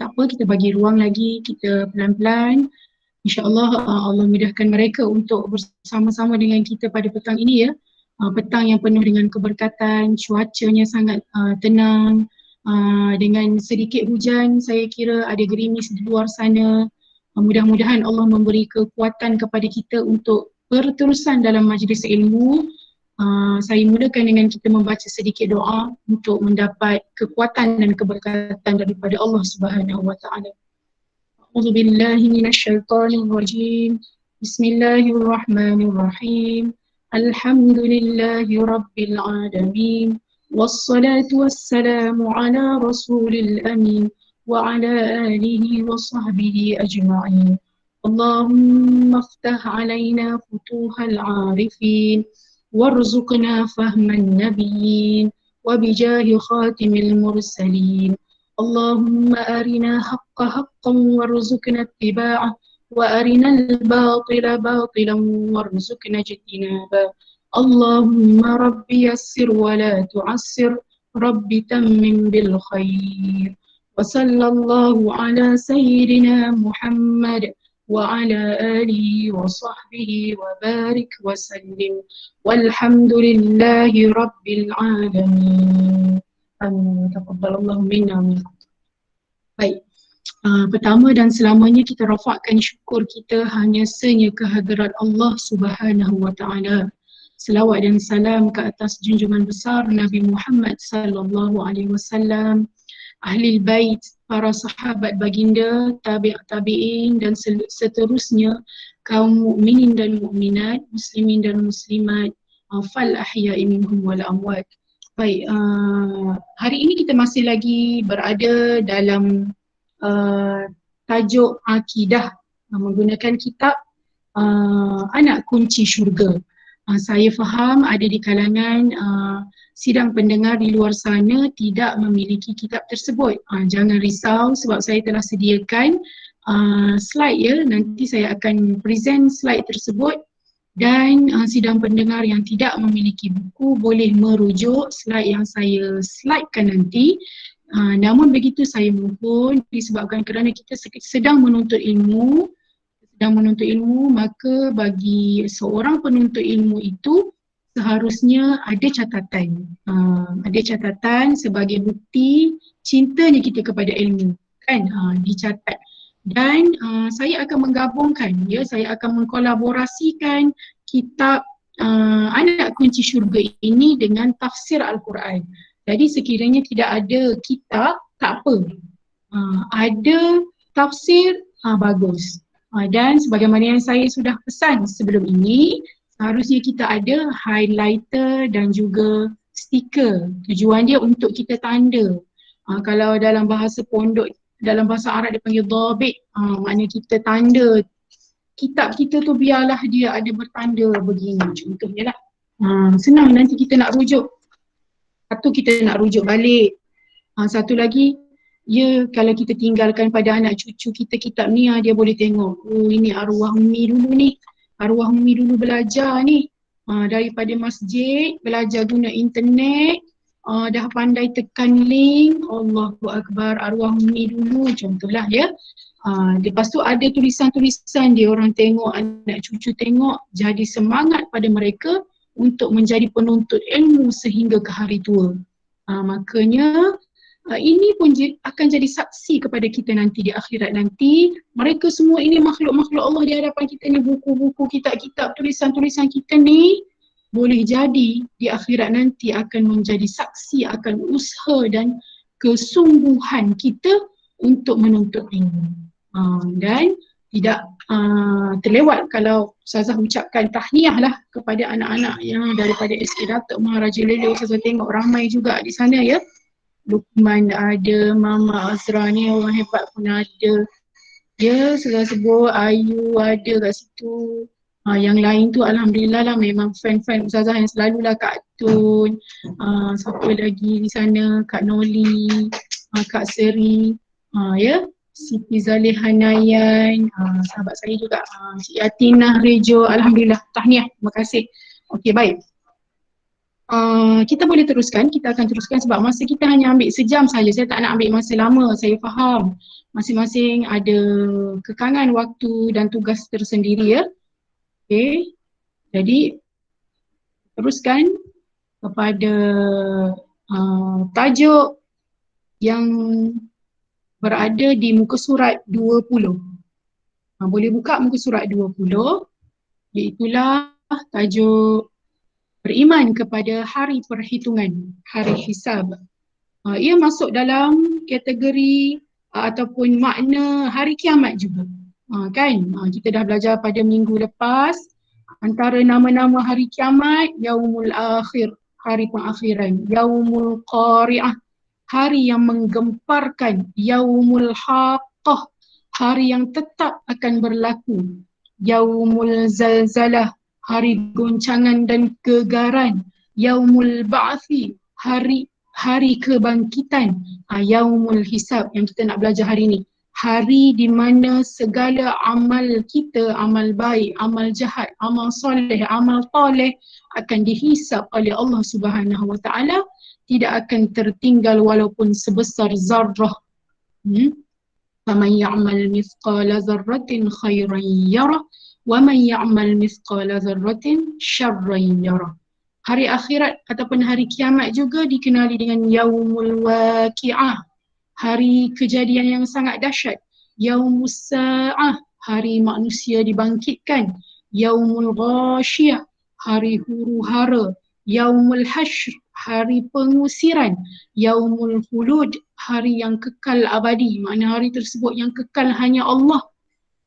Tak apa, kita bagi ruang lagi, kita pelan-pelan. InsyaAllah Allah mudahkan mereka untuk bersama-sama dengan kita pada petang ini ya. Petang yang penuh dengan keberkatan, cuacanya sangat tenang, dengan sedikit hujan, saya kira ada gerimis di luar sana. Mudah-mudahan Allah memberi kekuatan kepada kita untuk berterusan dalam majlis ilmu. Saya mulakan dengan kita membaca sedikit doa untuk mendapat kekuatan dan keberkatan daripada Allah Subhanahu wa taala. أعوذ بالله من الشيطان الرجيم بسم الله الرحمن الرحيم الحمد لله رب العالمين والصلاة والسلام على رسول الأمين وعلى آله وصحبه أجمعين اللهم افتح علينا فتوح العارفين وارزقنا فهم النبيين وبجاه خاتم المرسلين اللهم أرنا حق حقا وارزقنا اتباعه وأرنا الباطل باطلا وارزقنا اجتنابه اللهم رب يسر ولا تعسر رب تمم بالخير وصلى الله على سيدنا محمد وعلى آله وصحبه وبارك وسلم والحمد لله رب العالمين. Taqabbalallahu minna minkum. Baik, pertama dan selamanya kita rafakkan syukur kita hanya senya kehadirat Allah Subhanahu wa taala. Selawat dan salam ke atas junjungan besar Nabi Muhammad sallallahu alaihi wasallam, ahli bait, para sahabat baginda, tabi'in dan seterusnya, kaum mukminin dan mukminat, muslimin dan muslimat, fal ahya'i minhum wal amwat. Baik, hari ini kita masih lagi berada dalam tajuk akidah menggunakan kitab Anak Kunci Syurga. Saya faham ada di kalangan sidang pendengar di luar sana tidak memiliki kitab tersebut. Jangan risau sebab saya telah sediakan slide ya, nanti saya akan present slide tersebut. Dan sidang pendengar yang tidak memiliki buku boleh merujuk slide yang saya slidekan nanti. Namun begitu saya mohon, disebabkan kerana kita sedang menuntut ilmu, maka bagi seorang penuntut ilmu itu seharusnya ada catatan. Ada catatan sebagai bukti cintanya kita kepada ilmu, kan? Dicatat. Dan saya akan menggabungkan, ya, saya akan mengkolaborasikan kitab Anak Kunci Syurga ini dengan tafsir Al-Quran. Jadi sekiranya tidak ada kitab, tak apa. Ada tafsir, bagus. Dan sebagaimana yang saya sudah pesan sebelum ini, seharusnya kita ada highlighter dan juga stiker. Tujuan dia untuk kita tanda. Kalau dalam bahasa pondok, dalam bahasa Arab dia panggil dhabit, maknanya kita tanda kitab kita tu, biarlah dia ada bertanda begini contohnya lah. Senang nanti kita nak rujuk. Satu, kita nak rujuk balik. Satu lagi, ya, kalau kita tinggalkan pada anak cucu kita kitab ni, dia boleh tengok, oh ini arwah Umi dulu ni, arwah Umi dulu belajar ni, daripada masjid, belajar guna internet, dah pandai tekan link, Allahu Akbar, arwah Umi dulu, contohlah ya. Lepas tu ada tulisan-tulisan dia, orang tengok, anak cucu tengok, jadi semangat pada mereka untuk menjadi penuntut ilmu sehingga ke hari tua. Makanya ini pun akan jadi saksi kepada kita nanti di akhirat nanti. Mereka semua ini makhluk-makhluk Allah di hadapan kita ni, buku-buku, kitab-kitab, tulisan-tulisan kita ni, boleh jadi di akhirat nanti akan menjadi saksi akan usaha dan kesungguhan kita untuk menuntut ilmu. Dan tidak terlewat kalau Ustazah ucapkan tahniah lah kepada anak-anak yang daripada SK Datuk Maharaja Lele. Ustazah tengok ramai juga di sana ya. Lukman ada, Mama Azra ni orang hebat pun ada. Ya, sebut Ayu ada kat situ. Yang lain tu alhamdulillah lah, memang fan-fan Ustazah yang selalulah, Kak Tun, siapa lagi di sana, Kak Noli, Kak Seri, ya, Siti Zalihanayan, sahabat saya juga, Cik Yatinah Rejo, alhamdulillah, tahniah, terima kasih. Okey, baik. Kita boleh teruskan, kita akan teruskan sebab masa kita hanya ambil sejam saja. Saya tak nak ambil masa lama, saya faham. Masing-masing ada kekangan waktu dan tugas tersendiri ya. Okey. Jadi teruskan kepada tajuk yang berada di muka surat 20. Boleh buka muka surat 20, iaitulah tajuk beriman kepada hari perhitungan, hari hisab. Ia masuk dalam kategori ataupun makna hari kiamat juga. Kan? Kita dah belajar pada minggu lepas antara nama-nama hari kiamat, Yaumul Akhir, hari pengakhiran, Yaumul Qari'ah, hari yang menggemparkan, Yaumul Haqqah, hari yang tetap akan berlaku, Yaumul Zalzalah, hari goncangan dan gegaran, Yaumul Ba'thi, hari kebangkitan, Yaumul Hisab yang kita nak belajar hari ini. Hari di mana segala amal kita, amal baik, amal jahat, amal soleh, amal toleh akan dihisab oleh Allah Subhanahu Wa Taala, tidak akan tertinggal walaupun sebesar zarrah. Faman ya'mal mithqala dzarratin khairan yarah wa man ya'mal mithqala dzarratin syarran yarah. Hari akhirat ataupun hari kiamat juga dikenali dengan Yaumul Waqi'ah, hari kejadian yang sangat dahsyat. Yaumus Sa'ah, hari manusia dibangkitkan. Yaumul Ghashiyah, hari huru-hara. Yaumul Hashr, hari pengusiran. Yaumul Khulud, hari yang kekal abadi, makna hari tersebut yang kekal hanya Allah.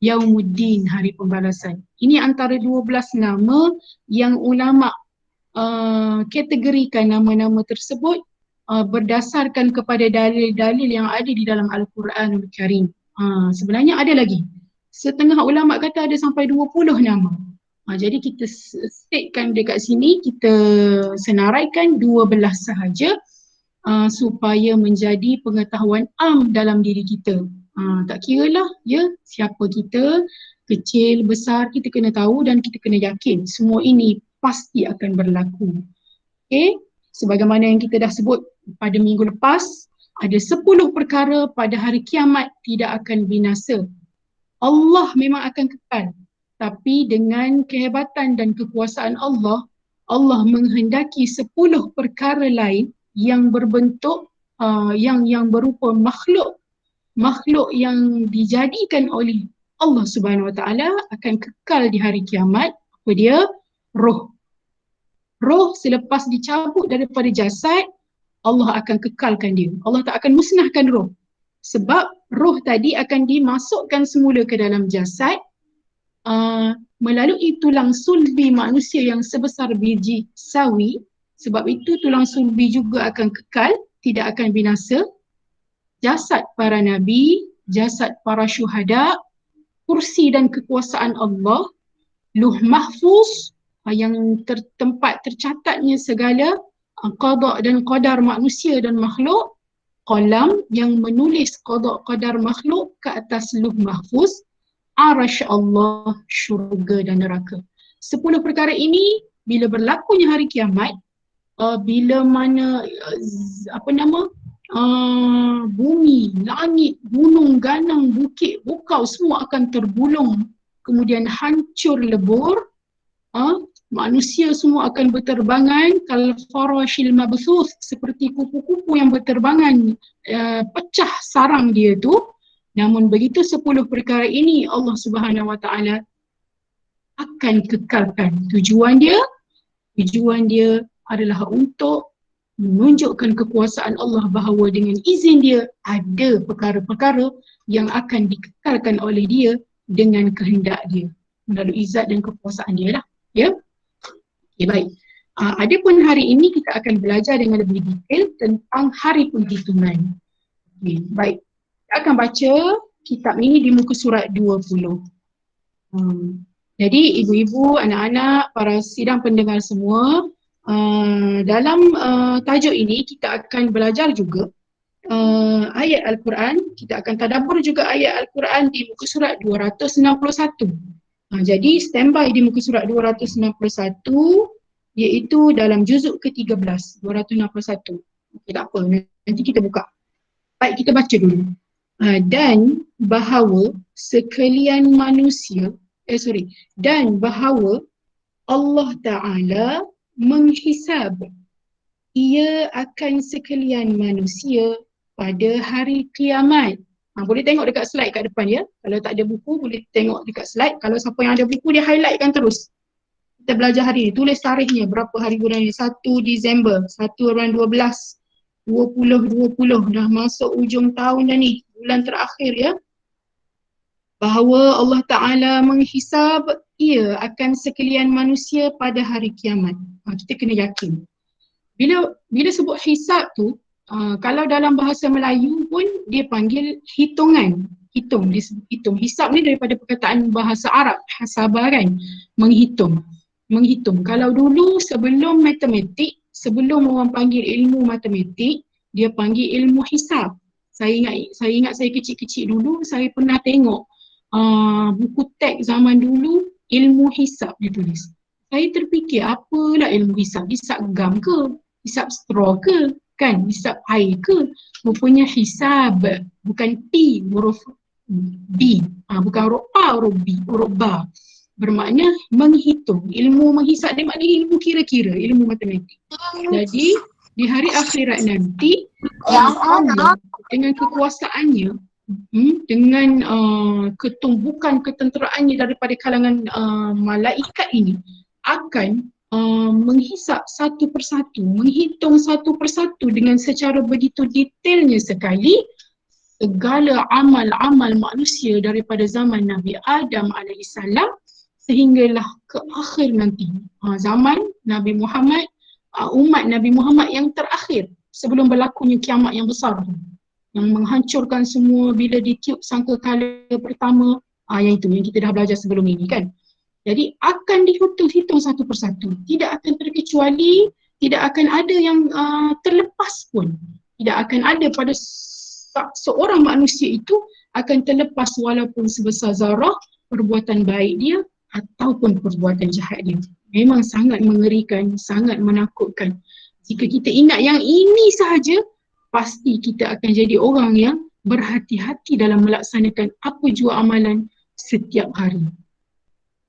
Yaumuddin, hari pembalasan. Ini antara 12 nama yang ulama kategorikan nama-nama tersebut berdasarkan kepada dalil-dalil yang ada di dalam Al-Quranul Karim. Sebenarnya ada lagi. Setengah ulama kata ada sampai 20 nama. Jadi kita statekan dekat sini, kita senaraikan 12 sahaja supaya menjadi pengetahuan am dalam diri kita. Tak kira lah ya siapa kita, kecil, besar, kita kena tahu dan kita kena yakin semua ini pasti akan berlaku. Okay? Sebagaimana yang kita dah sebut pada minggu lepas, ada 10 perkara pada hari kiamat tidak akan binasa. Allah memang akan kekal, tapi dengan kehebatan dan kekuasaan Allah, Allah menghendaki 10 perkara lain yang berbentuk yang berupa makhluk yang dijadikan oleh Allah Subhanahu Wa Taala akan kekal di hari kiamat. Apa dia? Roh. Roh selepas dicabut daripada jasad, Allah akan kekalkan dia. Allah tak akan musnahkan roh. Sebab roh tadi akan dimasukkan semula ke dalam jasad melalui tulang sulbi manusia yang sebesar biji sawi. Sebab itu tulang sulbi juga akan kekal, tidak akan binasa. Jasad para nabi, jasad para syuhada, kursi dan kekuasaan Allah, luh mahfuz yang tempat tercatatnya segala qada dan qadar manusia dan makhluk, qalam yang menulis qada qadar makhluk ke atas luh mahfuz, arasy Allah, syurga dan neraka. 10 perkara ini bila berlakunya hari kiamat, bila mana bumi, langit, gunung, ganang, bukit, bukau semua akan tergulung kemudian hancur lebur, manusia semua akan berterbangan kal farashil mabthuth, seperti kupu-kupu yang berterbangan, pecah sarang dia tu. Namun begitu 10 perkara ini Allah Subhanahu Wa Taala akan kekalkan. Tujuan dia adalah untuk menunjukkan kekuasaan Allah bahawa dengan izin dia ada perkara-perkara yang akan dikekalkan oleh dia dengan kehendak dia melalui zat dan kekuasaan dia lah. Ya. Okay, baik. Adapun hari ini kita akan belajar dengan lebih detail tentang hari penghitungan. Okay, baik. Kita akan baca kitab ini di muka surat 20. Jadi ibu-ibu, anak-anak, para sidang pendengar semua, dalam tajuk ini kita akan belajar juga ayat Al-Quran. Kita akan tadabbur juga ayat Al-Quran di muka surat 261. Jadi standby di muka surat 261 iaitu dalam juzuk ke-13, 261. Okay, tak apa, nanti kita buka. Baik, kita baca dulu. Dan bahawa sekalian manusia, dan bahawa Allah Ta'ala menghisab ia akan sekalian manusia pada hari kiamat. Boleh tengok dekat slide kat depan ya. Kalau tak ada buku boleh tengok dekat slide. Kalau siapa yang ada buku dia highlightkan terus. Kita belajar hari ni, tulis tarikhnya berapa hari bulan ni, 1 Disember, 1/12, 2020, dah masuk ujung tahun dah ni, bulan terakhir ya. Bahawa Allah Ta'ala menghisab ia akan sekalian manusia pada hari kiamat. Kita kena yakin. Bila sebut hisab tu, kalau dalam bahasa Melayu pun dia panggil hitungan. Dia sebut hitung. Hisab ni daripada perkataan bahasa Arab, hasabah kan, menghitung. Kalau dulu sebelum matematik, sebelum orang panggil ilmu matematik, dia panggil ilmu hisab. Saya ingat saya kecil-kecil dulu, saya pernah tengok buku teks zaman dulu, ilmu hisab ditulis. Saya terfikir, apalah ilmu hisab? Hisab gam ke? Hisab straw ke? Kan? Hisab air ke? Rupanya hisab, bukan P, huruf B. Bukan huruf A, huruf B, huruf ba. Bermakna menghitung. Ilmu menghisab dia maknanya ilmu kira-kira, ilmu matematik. Jadi, di hari akhirat nanti, Allah dengan kekuasaannya, dengan ketumbukan ketenteraannya daripada kalangan malaikat ini akan menghisap satu persatu, menghitung satu persatu dengan secara begitu detailnya sekali segala amal-amal manusia daripada zaman Nabi Adam alaihissalam sehinggalah ke akhir nanti, zaman Nabi Muhammad, umat Nabi Muhammad yang terakhir sebelum berlakunya kiamat yang besar tu, yang menghancurkan semua bila ditiup sangkakala pertama, yang itu yang kita dah belajar sebelum ini kan. Jadi akan dihitung satu persatu, tidak akan terkecuali, tidak akan ada yang terlepas pun, tidak akan ada pada seorang manusia itu akan terlepas walaupun sebesar zarah perbuatan baik dia ataupun perbuatan jahat dia. Memang sangat mengerikan, sangat menakutkan. Jika kita ingat yang ini sahaja, pasti kita akan jadi orang yang berhati-hati dalam melaksanakan apa jua amalan setiap hari.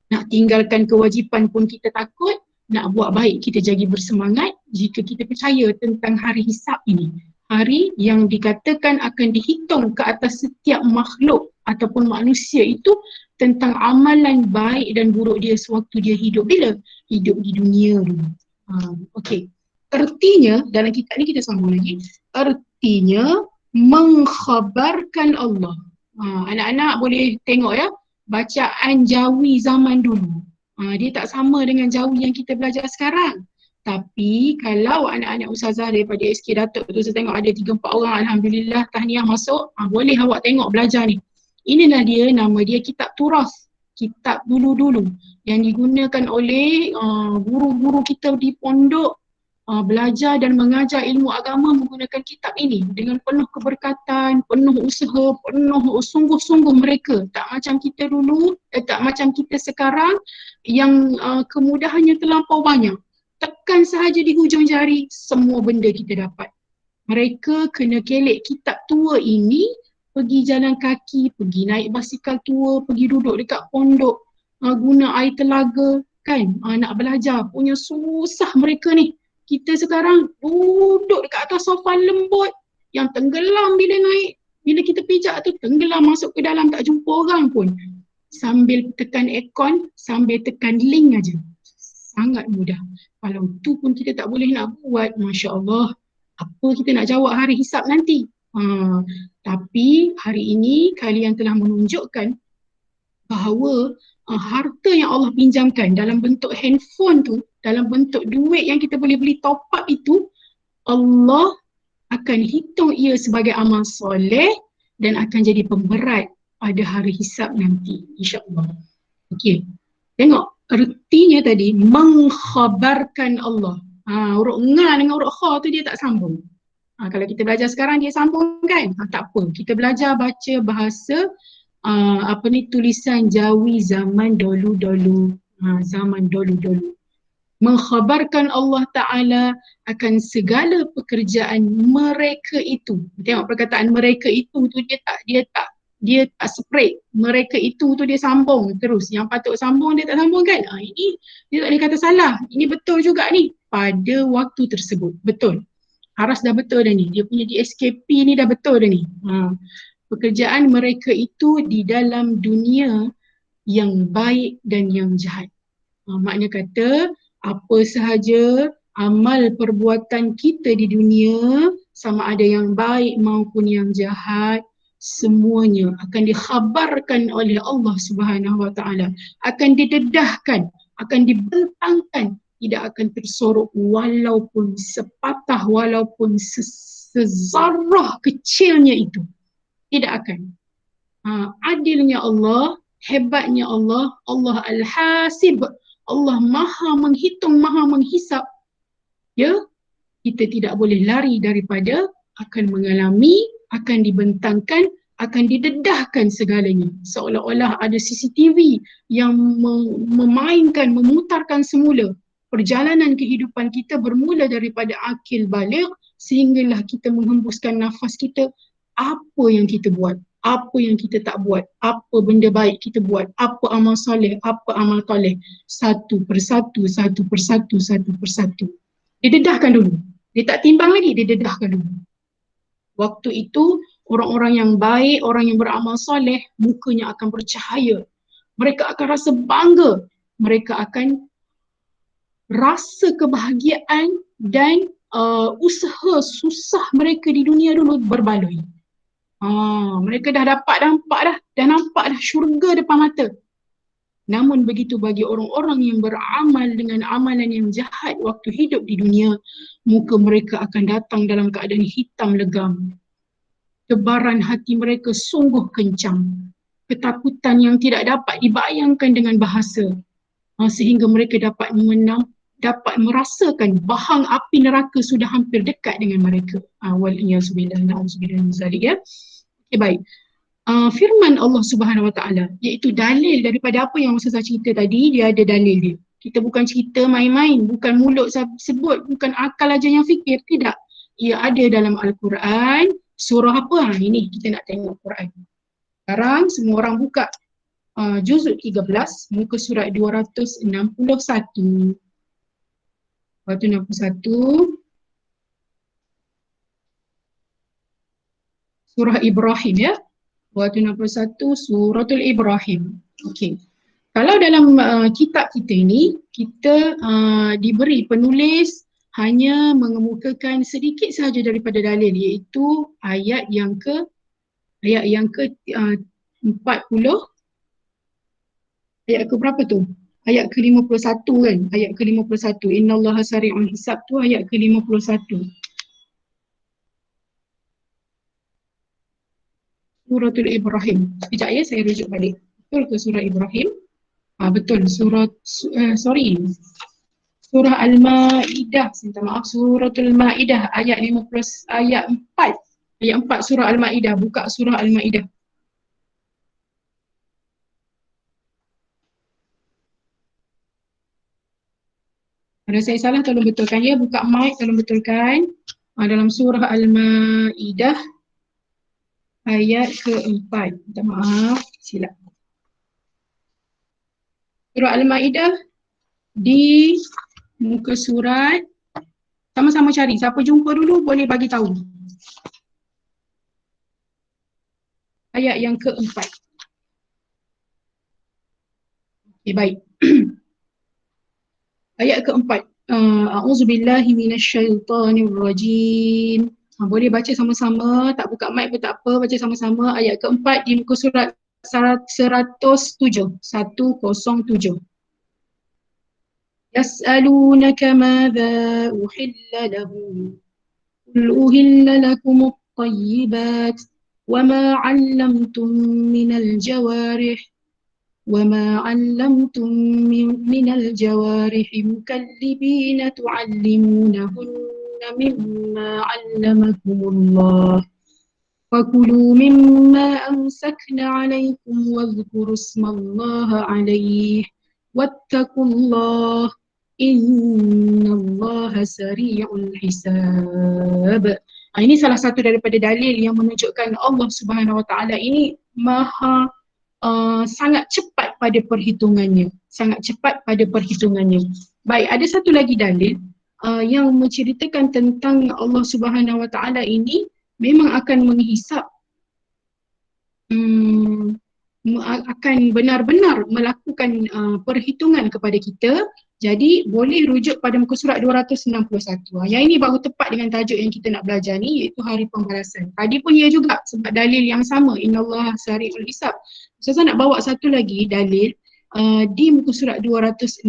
Nak tinggalkan kewajipan pun kita takut, nak buat baik kita jadi bersemangat jika kita percaya tentang hari hisab ini. Hari yang dikatakan akan dihitung ke atas setiap makhluk ataupun manusia itu tentang amalan baik dan buruk dia sewaktu dia hidup. Bila? Hidup di dunia dulu. Okey. Artinya, dalam kitab ni kita sambung lagi, artinya mengkhabarkan Allah. Anak-anak boleh tengok ya, bacaan Jawi zaman dulu. Dia tak sama dengan Jawi yang kita belajar sekarang. Tapi kalau anak-anak ustazah daripada SK Datuk tu, saya tengok ada 3-4 orang, alhamdulillah tahniah masuk, boleh awak tengok belajar ni. Inilah dia, nama dia kitab turas, kitab dulu-dulu yang digunakan oleh guru-guru kita di pondok, belajar dan mengajar ilmu agama menggunakan kitab ini dengan penuh keberkatan, penuh usaha, penuh sungguh-sungguh mereka. Tak macam kita dulu, tak macam kita sekarang yang kemudahannya terlampau banyak. Tekan sahaja di hujung jari, semua benda kita dapat. Mereka kena kelek kitab tua ini, pergi jalan kaki, pergi naik basikal tua, pergi duduk dekat pondok, guna air telaga, kan? Nak belajar, punya susah mereka ni. Kita sekarang duduk dekat atas sofa lembut, yang tenggelam bila naik, bila kita pijak tu tenggelam masuk ke dalam, tak jumpa orang pun. Sambil tekan aircon, sambil tekan link aja. Sangat mudah. Kalau tu pun kita tak boleh nak buat, Masya Allah, apa kita nak jawab hari hisab nanti? Tapi hari ini kalian telah menunjukkan bahawa harta yang Allah pinjamkan dalam bentuk handphone tu, dalam bentuk duit yang kita boleh beli top up itu, Allah akan hitung ia sebagai amal soleh dan akan jadi pemberat pada hari hisab nanti, insya-Allah. Okey. Tengok artinya tadi, mengkhabarkan Allah. Huruf nga dengan huruf kha tu dia tak sambung. Kalau kita belajar sekarang dia sambung kan? Tak apa. Kita belajar baca bahasa tulisan Jawi zaman dulu-dulu. Zaman dulu-dulu. mengkhabarkan Allah Ta'ala akan segala pekerjaan mereka itu. Tengok perkataan mereka itu tu dia tak separate. Mereka itu tu dia sambung terus. Yang patut sambung dia tak sambung kan? Ini dia tak boleh kata salah. Ini betul juga ni pada waktu tersebut. Betul. Haras dah betul dah ni. Dia punya DSKP ni dah betul dah ni. Pekerjaan mereka itu di dalam dunia yang baik dan yang jahat. Makna kata apa sahaja amal perbuatan kita di dunia, sama ada yang baik maupun yang jahat, semuanya akan dikhabarkan oleh Allah Subhanahu Wa Taala, akan didedahkan, akan dibentangkan, tidak akan tersorok walaupun sepatah, walaupun sezarah kecilnya itu, tidak akan. Adilnya Allah, hebatnya Allah, Allah Al-Hasib, Allah maha menghitung, maha menghisap. Ya, kita tidak boleh lari daripada akan mengalami, akan dibentangkan, akan didedahkan segalanya. Seolah-olah ada CCTV yang memainkan, memutarkan semula perjalanan kehidupan kita bermula daripada akil baligh sehinggalah kita menghembuskan nafas kita, apa yang kita buat, apa yang kita tak buat, apa benda baik kita buat, apa amal soleh, apa amal toleh, satu persatu, satu persatu, satu persatu. Dia dedahkan dulu. Dia tak timbang lagi, dia dedahkan dulu. Waktu itu, orang-orang yang baik, orang yang beramal soleh, mukanya akan bercahaya. Mereka akan rasa bangga. Mereka akan rasa kebahagiaan dan usaha susah mereka di dunia dulu berbaloi. Mereka dah nampak dah syurga depan mata. Namun begitu bagi orang-orang yang beramal dengan amalan yang jahat waktu hidup di dunia, muka mereka akan datang dalam keadaan hitam legam. Tebaran hati mereka sungguh kencang. Ketakutan yang tidak dapat dibayangkan dengan bahasa. Sehingga mereka dapat merasakan bahang api neraka sudah hampir dekat dengan mereka. Waliyahzubillah, na'udzubillah min zalik, ya. Okay, baik. Firman Allah Subhanahu Wa Taala, iaitu dalil daripada apa yang saya cerita tadi, dia ada dalil dia. Kita bukan cerita main-main, bukan mulut sebut, bukan akal aja yang fikir, tidak. Ia ada dalam Al-Quran. Surah apa? Ini kita nak tengok Quran. Sekarang semua orang buka juzuk 13, muka surat 261. 261. Surah Ibrahim, ya. 261 Suratul Ibrahim. Okey. Kalau dalam kitab kita ini, kita diberi penulis hanya mengemukakan sedikit sahaja daripada dalil, iaitu ayat yang ke 40. Ayat ke berapa tu? Ayat ke 51 kan? Ayat ke 51. Innallaha sari'ul hisab tu ayat ke 51. Suratul Ibrahim. Sekejap ya, saya rujuk balik. Betul ke surah Ibrahim? Betul. Surah Al-Ma'idah. Minta maaf, Suratul Ma'idah ayat 50, ayat 4. Ayat 4 surah Al-Ma'idah. Buka surah Al-Ma'idah. Kalau saya salah tolong betulkan ya. Buka mic tolong betulkan. Dalam surah Al-Ma'idah ayat ke-4. Minta maaf, silap. Surah Al-Ma'idah di muka surat, sama-sama cari. Siapa jumpa dulu boleh bagi tahu. Ayat yang ke-4. Okay, baik. Ayat ke-4. A'udzubillahi minasyaitonirrajim. Boleh baca sama-sama, tak buka mic pun tak apa, baca sama-sama. Ayat ke-4 di muka surat 107. 107. Yas'alunaka madza uhilla lahum. Qul uhilla lakumut tayyibat wa ma 'allamtum minal jawarih وما علمتم من الجوارح مكلبين تعلمونهن مما علمكم الله فكلوا مما أمسكن عليكم واذكروا اسم الله عليه واتقوا الله Innallaha sari'ul hisab. Ini salah satu daripada dalil yang menunjukkan Allah Subhanahu Wa Taala ini maha sangat cepat pada perhitungannya. Sangat cepat pada perhitungannya. Baik, ada satu lagi dalil yang menceritakan tentang Allah Subhanahu Wa Taala ini memang akan menghisap, hmm, akan benar-benar melakukan perhitungan kepada kita. Jadi boleh rujuk pada muka surat 261. Yang ini baru tepat dengan tajuk yang kita nak belajar ni, iaitu hari pembalasan. Tadi pun ia juga sebab dalil yang sama, innallaha sari'ul hisab. So, saya nak bawa satu lagi dalil di muka surat 261.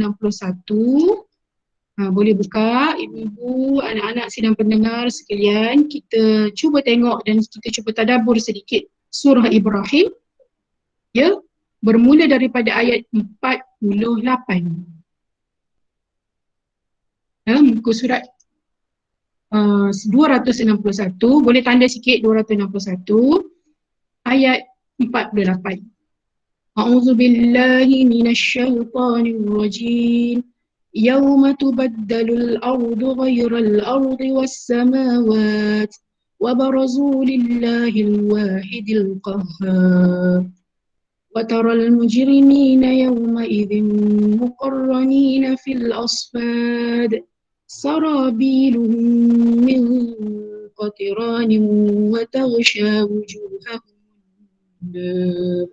Boleh buka, ibu-ibu, anak-anak sidang pendengar sekalian, kita cuba tengok dan kita cuba tadabbur sedikit surah Ibrahim, ya, bermula daripada ayat 48. Muka surat 261, boleh tanda sikit 261 ayat 48. A'udzu billahi minasyaitonir rajim. Yauma tubaddalul ardu ghairal ardi was samawat wa barazu lillahil wahidil qahhar. وترى المجرمين يومئذ مقرنين في الأصفاد سرابيلهم من قطران وتغشى وجوههم النار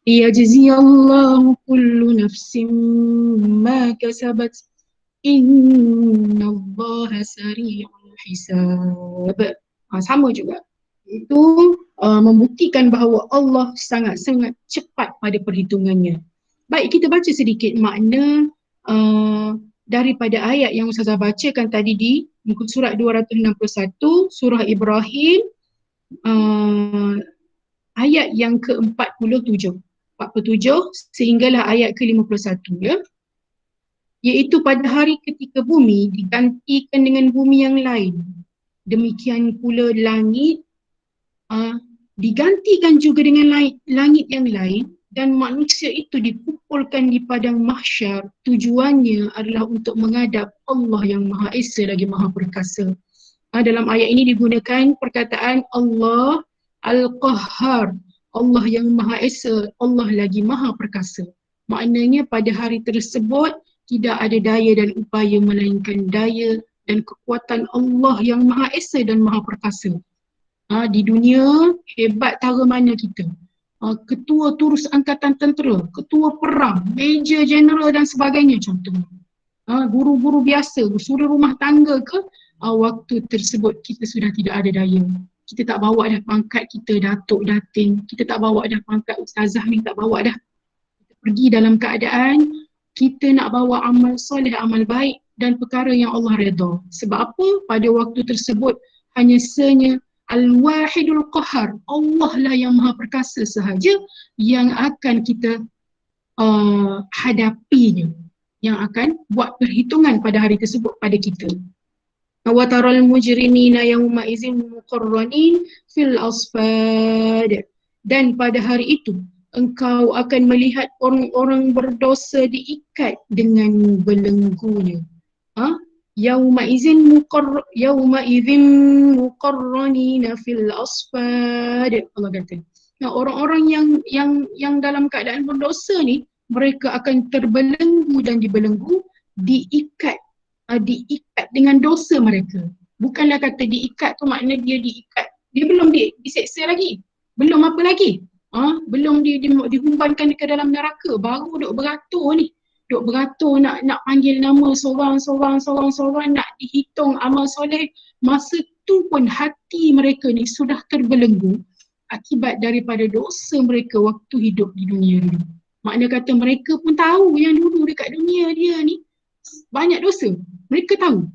ليجزي الله كل نفس ما كسبت إن الله سريع الحساب. Sama juga. Itu membuktikan bahawa Allah sangat-sangat cepat pada perhitungannya. Baik, kita baca sedikit makna daripada ayat yang Ustazah bacakan tadi di muka surat 261 surah Ibrahim, ayat yang ke-47 sehinggalah ayat ke-51, ya. Iaitu pada hari ketika bumi digantikan dengan bumi yang lain, demikian pula langit digantikan juga dengan langit yang lain, dan manusia itu dikumpulkan di padang mahsyar. Tujuannya adalah untuk menghadap Allah yang Maha Esa lagi Maha Perkasa. Dalam ayat ini digunakan perkataan Allah Al-Qahhar, Allah yang Maha Esa, Allah lagi Maha Perkasa. Maknanya pada hari tersebut tidak ada daya dan upaya melainkan daya dan kekuatan Allah yang Maha Esa dan Maha Perkasa. Di dunia, hebat tara mana kita? Ketua Turus Angkatan Tentera, ketua perang, major general dan sebagainya contohnya. Guru-guru biasa, suri rumah tangga ke, waktu tersebut kita sudah tidak ada daya. Kita tak bawa dah pangkat kita datuk datin, kita tak bawa dah pangkat ustazah ni, tak bawa dah. Kita pergi dalam keadaan kita nak bawa amal soleh, amal baik dan perkara yang Allah redha. Sebab apa? Pada waktu tersebut hanya senya Al-Wahidul Qahhar, Allah lah yang Maha Perkasa sahaja yang akan kita hadapinya, yang akan buat perhitungan pada hari tersebut pada kita. Wa taral mujrimina yawma idzin muqarranin fil asfad. Dan pada hari itu engkau akan melihat orang-orang berdosa diikat dengan belenggunya. Yauma idzin muqarranina fil asfad. Allah kata, orang-orang yang dalam keadaan berdosa ni, mereka akan terbelenggu dan dibelenggu, diikat dengan dosa mereka. Bukanlah kata diikat tu makna dia diikat, dia belum diseksa lagi, belum apa lagi, belum dihumbankan ke dalam neraka, baru duk beratur ni, duk beratur nak panggil nama seorang, nak dihitung amal soleh. Masa tu pun hati mereka ni sudah terbelenggu akibat daripada dosa mereka waktu hidup di dunia dulu. Makna kata mereka pun tahu yang dulu dekat dunia dia ni banyak dosa. Mereka tahu.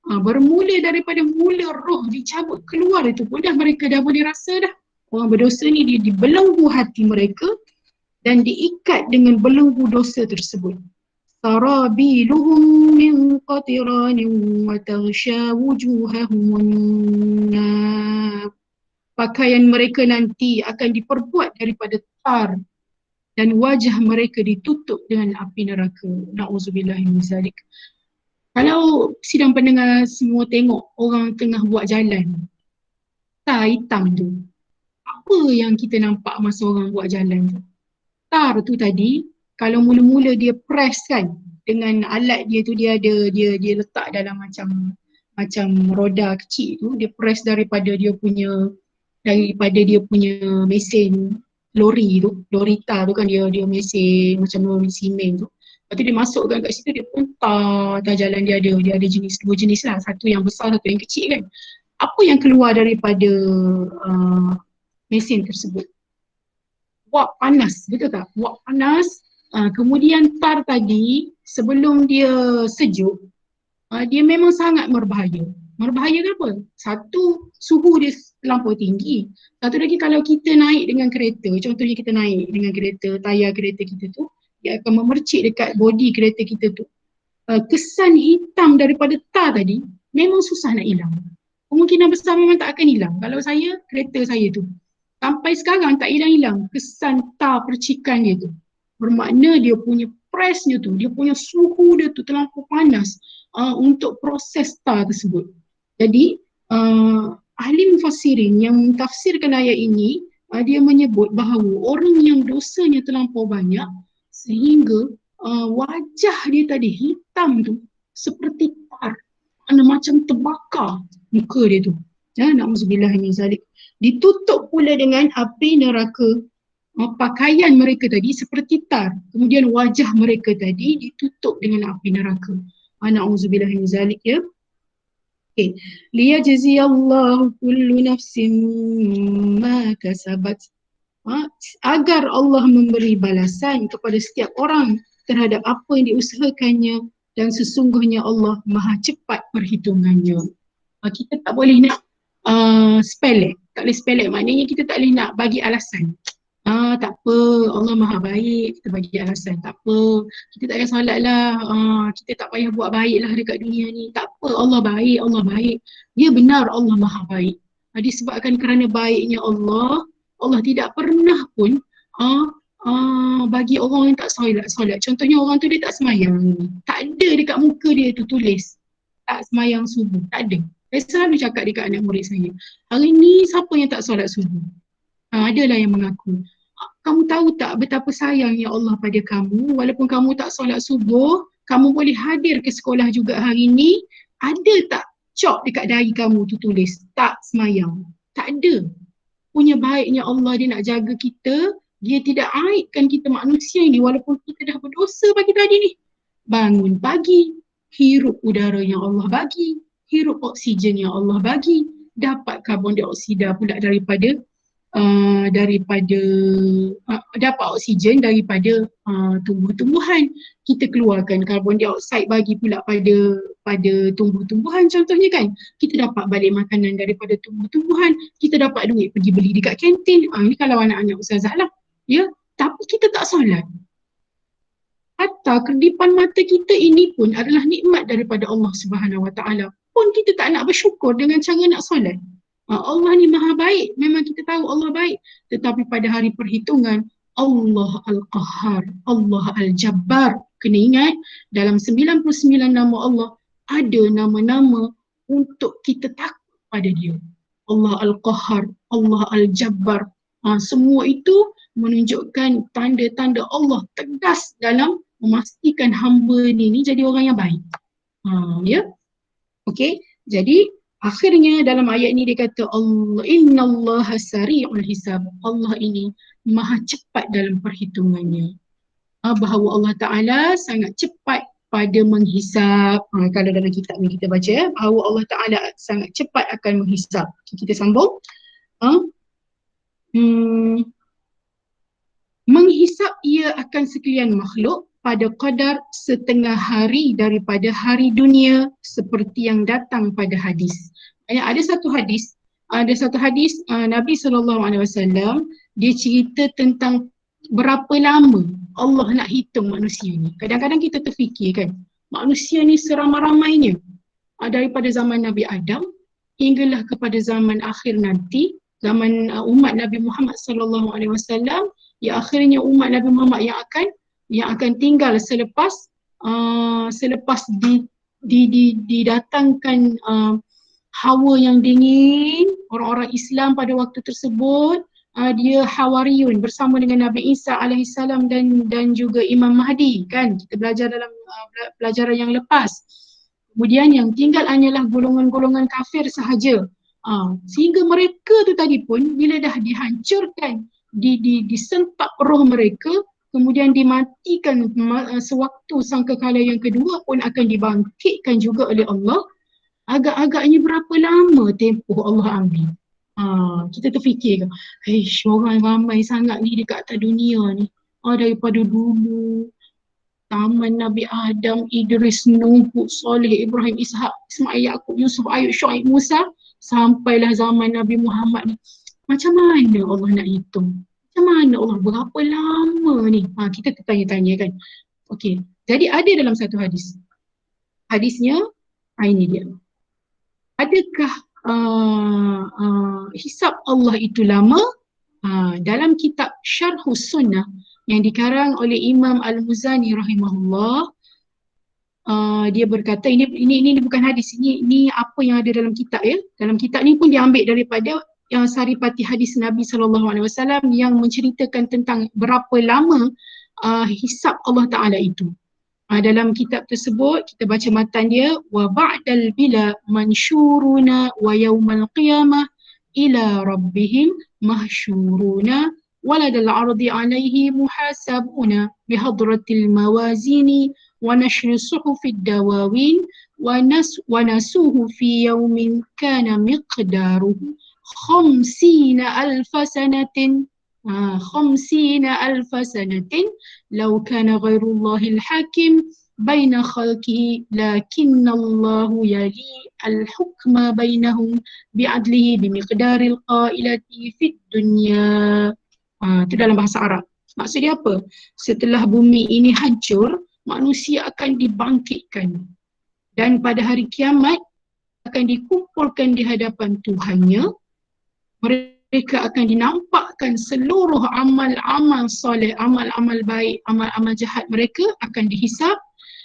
Bermula daripada mula roh dicabut keluar itu pun dah mereka dah boleh rasa dah. Orang berdosa ni dia dibelenggu hati mereka dan diikat dengan belenggu dosa tersebut. Sarabiluhum min qatiranin wa taghsha wujuhahumun nar. Pakaian mereka nanti akan diperbuat daripada tar dan wajah mereka ditutup dengan api neraka. Na'udzubillahi min zalik. Kalau sidang pendengar semua tengok orang tengah buat jalan, tar hitam tu, apa yang kita nampak masa orang buat jalan tu? Tar tu tadi, kalau mula-mula dia press kan, dengan alat dia tu dia letak dalam macam roda kecil tu, dia press daripada dia punya mesin lori tar tu kan, dia mesin macam lori simen tu. Lepas tu dia masukkan kat situ, dia pun tar jalan dia ada dua jenis lah, satu yang besar, satu yang kecil kan. Apa yang keluar daripada uh, mesin tersebut? Wap panas, betul tak? Wap panas. Kemudian tar tadi sebelum dia sejuk, dia memang sangat berbahaya. Berbahaya kenapa? Satu, suhu dia terlampau tinggi. Satu lagi, kalau kita naik dengan kereta, contohnya kita naik dengan kereta, tayar kereta kita tu, dia akan memercik dekat bodi kereta kita tu. Kesan hitam daripada tar tadi memang susah nak hilang. Kemungkinan besar memang tak akan hilang. Kalau saya, kereta saya tu, sampai sekarang tak hilang-hilang kesan tar percikan dia tu. Bermakna dia punya pressnya tu, dia punya suhu dia tu terlampau panas untuk proses tar tersebut. Jadi ahli mufassirin yang mentafsirkan ayat ini, dia menyebut bahawa orang yang dosanya terlampau banyak sehingga wajah dia tadi hitam tu seperti tar, macam terbakar muka dia tu. Ya, na'udzubillah min zalik. Ditutup pula dengan api neraka. Pakaian mereka tadi seperti tar. Kemudian wajah mereka tadi ditutup dengan api neraka. Na'udzubillah min zalik, ya. Okay. Liyajziyallahu kullu nafsin ma kasabat. Agar Allah memberi balasan kepada setiap orang terhadap apa yang diusahakannya, dan sesungguhnya Allah maha cepat perhitungannya. Kita tak boleh nak sepelek. Tak boleh sepelek, maknanya kita tak boleh nak bagi alasan. Tak apa, Allah maha baik, kita bagi alasan. Tak apa, kita tak payah solat lah, kita tak payah buat baik lah dekat dunia ni. Tak apa, Allah baik, Allah baik. Dia benar Allah maha baik. Disebabkan kerana baiknya Allah, Allah tidak pernah pun bagi orang yang tak solat. Contohnya orang tu dia tak semayang. Tak ada dekat muka dia tu tulis tak semayang subuh. Tak ada. Saya selalu cakap dekat anak murid saya, hari ni siapa yang tak solat subuh? Adalah yang mengaku. Kamu tahu tak betapa sayangnya Allah pada kamu, walaupun kamu tak solat subuh, kamu boleh hadir ke sekolah juga hari ni, ada tak cok dekat dahi kamu tu tulis tak semayang? Tak ada. Punya baiknya Allah, dia nak jaga kita, dia tidak aibkan kita manusia ini walaupun kita dah berdosa pagi tadi ni. Bangun pagi, hirup udara yang Allah bagi, hirup oksigen yang Allah bagi, dapat karbon dioksida pula daripada dapat oksigen daripada tumbuh-tumbuhan. Kita keluarkan karbon dioksida bagi pula pada tumbuh-tumbuhan contohnya kan. Kita dapat balik makanan daripada tumbuh-tumbuhan, kita dapat duit pergi beli dekat kantin. Ini kalau anak-anak ustazah lah. Ya, tapi kita tak solat. Hatta kedipan mata kita ini pun adalah nikmat daripada Allah Subhanahu Wa Taala. Pun kita tak nak bersyukur dengan cara nak solat. Allah ni maha baik, memang kita tahu Allah baik, tetapi pada hari perhitungan Allah Al-Qahhar, Allah Al-Jabbar. Kena ingat, dalam 99 nama Allah ada nama-nama untuk kita takut pada dia. Allah Al-Qahhar, Allah Al-Jabbar. Semua itu menunjukkan tanda-tanda Allah tegas dalam memastikan hamba ni jadi orang yang baik. Ya. Okey, jadi akhirnya dalam ayat ni dia kata Allah, innallaha sari'ul hisab. Allah ini maha cepat dalam perhitungannya. Bahawa Allah Ta'ala sangat cepat pada menghisap. Kalau dalam kitab ni kita baca, bahawa Allah Ta'ala sangat cepat akan menghisap. Kita sambung. Menghisap ia akan sekalian makhluk pada qadar setengah hari daripada hari dunia, seperti yang datang pada hadis. Ada satu hadis Nabi SAW dia cerita tentang berapa lama Allah nak hitung manusia ni. Kadang-kadang kita terfikir kan, manusia ni seramai-ramainya daripada zaman Nabi Adam hinggalah kepada zaman akhir nanti, zaman umat Nabi Muhammad SAW, ya akhirnya umat Nabi Muhammad yang akan tinggal selepas didatangkan hawa yang dingin. Orang-orang Islam pada waktu tersebut dia Hawariyun bersama dengan Nabi Isa alaihissalam dan juga Imam Mahdi, kan kita belajar dalam pelajaran yang lepas. Kemudian yang tinggal hanyalah golongan-golongan kafir sahaja. Sehingga mereka tu tadi pun bila dah dihancurkan, disentak roh mereka, kemudian dimatikan sewaktu sangkakala yang kedua pun akan dibangkitkan juga oleh Allah. Agak-agaknya berapa lama tempoh Allah ambil? Kita terfikir, orang ramai sangat ni dekat atas dunia ni. Daripada dulu, zaman Nabi Adam, Idris, Nuh, Saleh, Ibrahim, Ishak, Ismail, Yaqub, Yusuf, Ayub, Syuaib, Musa, sampailah zaman Nabi Muhammad ni. Macam mana Allah nak hitung? Macam mana Allah, berapa lama ni? Kita tertanya-tanya, kan. Okey, jadi ada dalam satu hadis. Hadisnya, ini dia. Adakah hisab Allah itu lama? Dalam kitab Syarhus Sunnah yang dikarang oleh Imam Al-Muzani rahimahullah, dia berkata, ini bukan hadis, ini apa yang ada dalam kitab, ya. Dalam kitab ni pun diambil daripada yang saripati hadis Nabi SAW yang menceritakan tentang berapa lama hisab Allah Ta'ala itu. Dalam kitab tersebut kita baca matan dia, wa ba'dal bila mansyuruna wa yaumal qiyamah ila rabbihim mahsyuruna waladal ardi alaihi muhasabuna bihadratil mawazini wa nashri suhufid dawawin wa nasuhu fi yaumin kana miqdaruhu 50,000 sanatin 50,000 sanatin law kana ghairullahil hakim baina khalqihi lakinnallahu yali al-hukma bainahum bi'adlihi bimiqdaril qailati fid dunya. Itu dalam bahasa Arab. Maksud dia apa? Setelah bumi ini hancur, manusia akan dibangkitkan dan pada hari kiamat akan dikumpulkan di hadapan Tuhannya. Mereka akan dinampakkan seluruh amal-amal soleh, amal-amal baik, amal-amal jahat mereka akan dihisap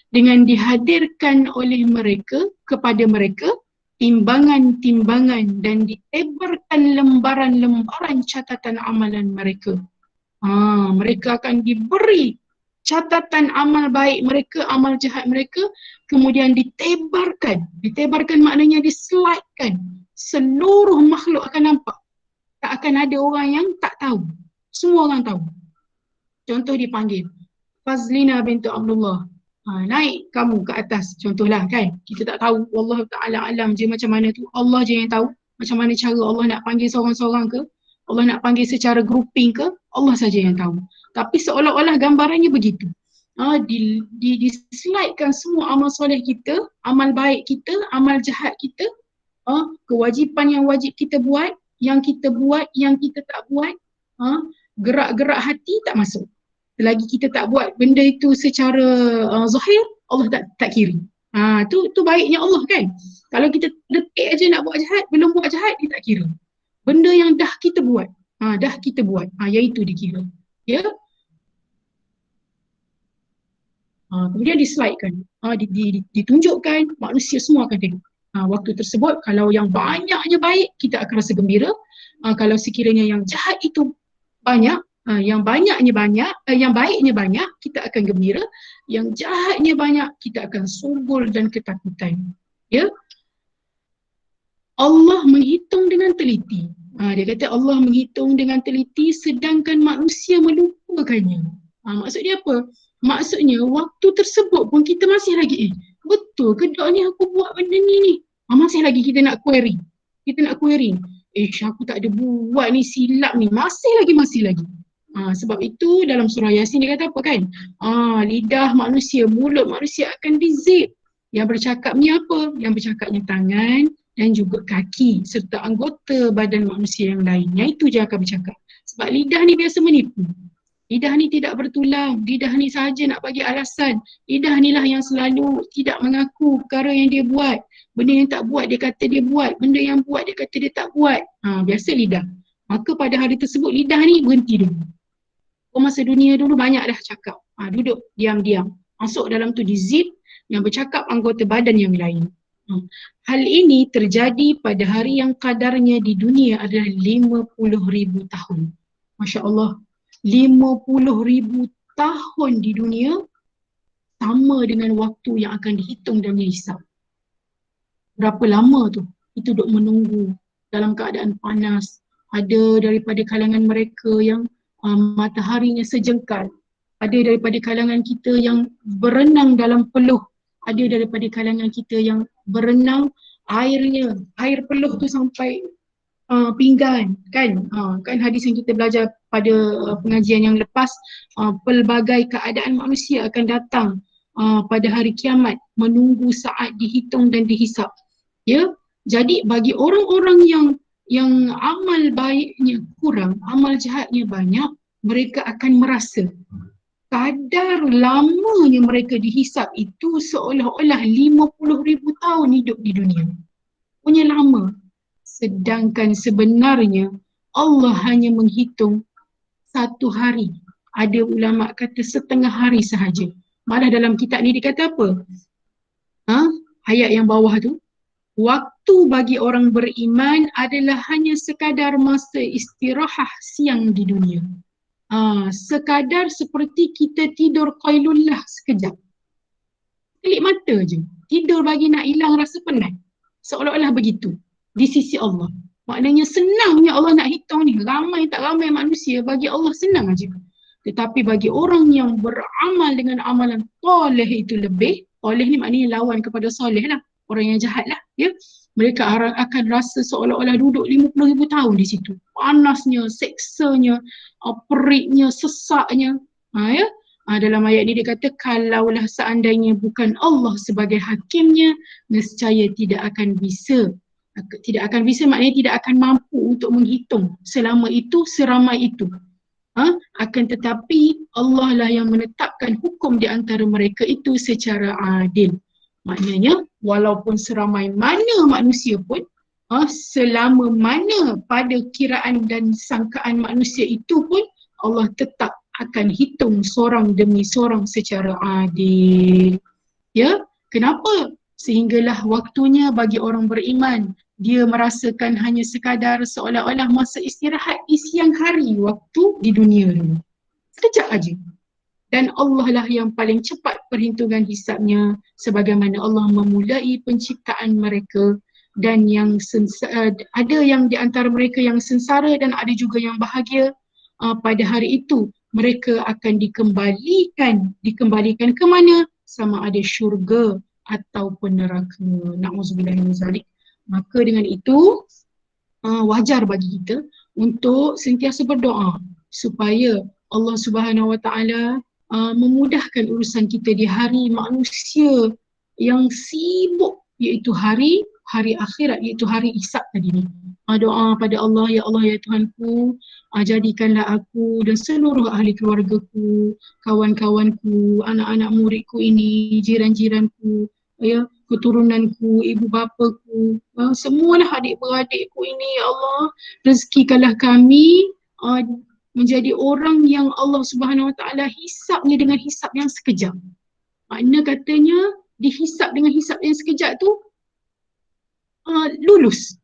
dengan dihadirkan oleh mereka kepada mereka timbangan-timbangan dan ditebarkan lembaran-lembaran catatan amalan mereka. Mereka akan diberi catatan amal baik mereka, amal jahat mereka, kemudian ditebarkan. Ditebarkan maknanya dislidekan. Seluruh makhluk akan nampak. Tak akan ada orang yang tak tahu. Semua orang tahu. Contoh dipanggil Fazlina bintu Abdullah. Naik kamu ke atas. Contohlah, kan. Kita tak tahu. Wallahu ta'ala alam je macam mana tu. Allah je yang tahu. Macam mana cara Allah nak panggil seorang-seorang ke. Allah nak panggil secara grouping ke. Allah saja yang tahu. Tapi seolah-olah gambarannya begitu. Dislidekan semua amal soleh kita, amal baik kita, amal jahat kita, kewajipan yang wajib kita buat, yang kita buat, yang kita tak buat, gerak-gerak hati tak masuk. Selagi kita tak buat benda itu secara zahir, Allah tak kira. Tu baiknya Allah, kan. Kalau kita detik aja nak buat jahat, belum buat jahat, dia tak kira. Benda yang dah kita buat, iaitu dikira. Ya. Kemudian dislidekan, ditunjukkan, manusia semua akan tengok. Waktu tersebut kalau yang banyaknya baik, kita akan rasa gembira. Kalau sekiranya yang jahat itu banyak, yang banyaknya banyak, yang baiknya banyak, kita akan gembira. Yang jahatnya banyak, kita akan sunggul dan ketakutan. Ya. Allah menghitung dengan teliti. Dia kata Allah menghitung dengan teliti sedangkan manusia melupakannya. Maksud dia apa? Maksudnya waktu tersebut pun kita masih lagi betul ke tak ni aku buat benda ni? Masih lagi kita nak query. Aku tak ada buat ni, silap ni. Masih lagi. Sebab itu dalam surah Yasin dia kata apa, kan? Lidah manusia, mulut manusia akan dizip. Yang bercakapnya apa? Yang bercakapnya tangan dan juga kaki serta anggota badan manusia yang lain. Yang itu je akan bercakap. Sebab lidah ni biasa menipu. Lidah ni tidak bertulang, lidah ni sahaja nak bagi alasan. Lidah ni lah yang selalu tidak mengaku perkara yang dia buat. Benda yang tak buat dia kata dia buat, benda yang buat dia kata dia tak buat. Biasa lidah. Maka pada hari tersebut lidah ni berhenti dulu. Masa dunia dulu banyak dah cakap. Duduk diam-diam. Masuk dalam tu di zip, yang bercakap anggota badan yang lain. Hal ini terjadi pada hari yang kadarnya di dunia adalah 50,000 tahun. Masya Allah, 50,000 tahun di dunia sama dengan waktu yang akan dihitung dan dihisap. Berapa lama tu itu duk menunggu dalam keadaan panas. Ada daripada kalangan mereka yang mataharinya sejengkal. Ada daripada kalangan kita yang berenang dalam peluh. Ada daripada kalangan kita yang berenang air peluh tu sampai pinggan kan. Kan hadis yang kita belajar pada pengajian yang lepas, pelbagai keadaan manusia akan datang pada hari kiamat menunggu saat dihitung dan dihisap. Ya, jadi bagi orang-orang yang amal baiknya kurang, amal jahatnya banyak, mereka akan merasa kadar lamanya mereka dihisap itu seolah-olah 50,000 tahun hidup di dunia. Punya lama. Sedangkan sebenarnya Allah hanya menghitung satu hari. Ada ulama kata setengah hari sahaja. Malah dalam kitab ni dikata apa? Ayat yang bawah tu. Waktu bagi orang beriman adalah hanya sekadar masa istirahat siang di dunia. Sekadar seperti kita tidur qailullah sekejap. Kelip mata je. Tidur bagi nak hilang rasa penat. Seolah-olah begitu. Di sisi Allah. Maknanya senangnya Allah nak hitung ni. Ramai tak ramai manusia, bagi Allah senang aja. Tetapi bagi orang yang beramal dengan amalan soleh itu lebih, soleh ni maknanya lawan kepada soleh lah. Orang yang jahat lah, ya. Mereka akan rasa seolah-olah duduk 50,000 tahun di situ. Panasnya, seksanya, periknya, sesaknya. Ya. Dalam ayat ni dia kata, kalaulah seandainya bukan Allah sebagai hakimnya, nescaya tidak akan bisa. Tidak akan bisa maknanya tidak akan mampu untuk menghitung selama itu, seramai itu. Akan tetapi Allah lah yang menetapkan hukum di antara mereka itu secara adil. Maknanya walaupun seramai mana manusia pun, selama mana pada kiraan dan sangkaan manusia itu pun, Allah tetap akan hitung seorang demi seorang secara adil. Ya, kenapa? Sehinggalah waktunya bagi orang beriman, dia merasakan hanya sekadar seolah-olah masa istirahat di siang hari waktu di dunia dulu. Sekejap aja. Dan Allah lah yang paling cepat perhitungan hisabnya, sebagaimana Allah memulai penciptaan mereka, dan yang ada yang di antara mereka yang sengsara dan ada juga yang bahagia. Pada hari itu mereka akan dikembalikan ke mana? Sama ada syurga ataupun neraka. Na'udzubillah min zalik. Maka dengan itu wajar bagi kita untuk sentiasa berdoa supaya Allah Subhanahu Wa Taala memudahkan urusan kita di hari manusia yang sibuk, iaitu hari akhirat, iaitu hari hisab tadi ni. Doa pada Allah, ya Allah, ya Tuhanku, jadikanlah aku dan seluruh ahli keluargaku, kawan-kawanku, anak-anak muridku ini, jiran-jiranku, ya, keturunanku, ibu bapaku, semualah adik-beradikku ini, ya Allah, rezekikanlah kami menjadi orang yang Allah Subhanahu Wa Taala hisapnya dengan hisap yang sekejap. Makna katanya dihisap dengan hisap yang sekejap tu lulus.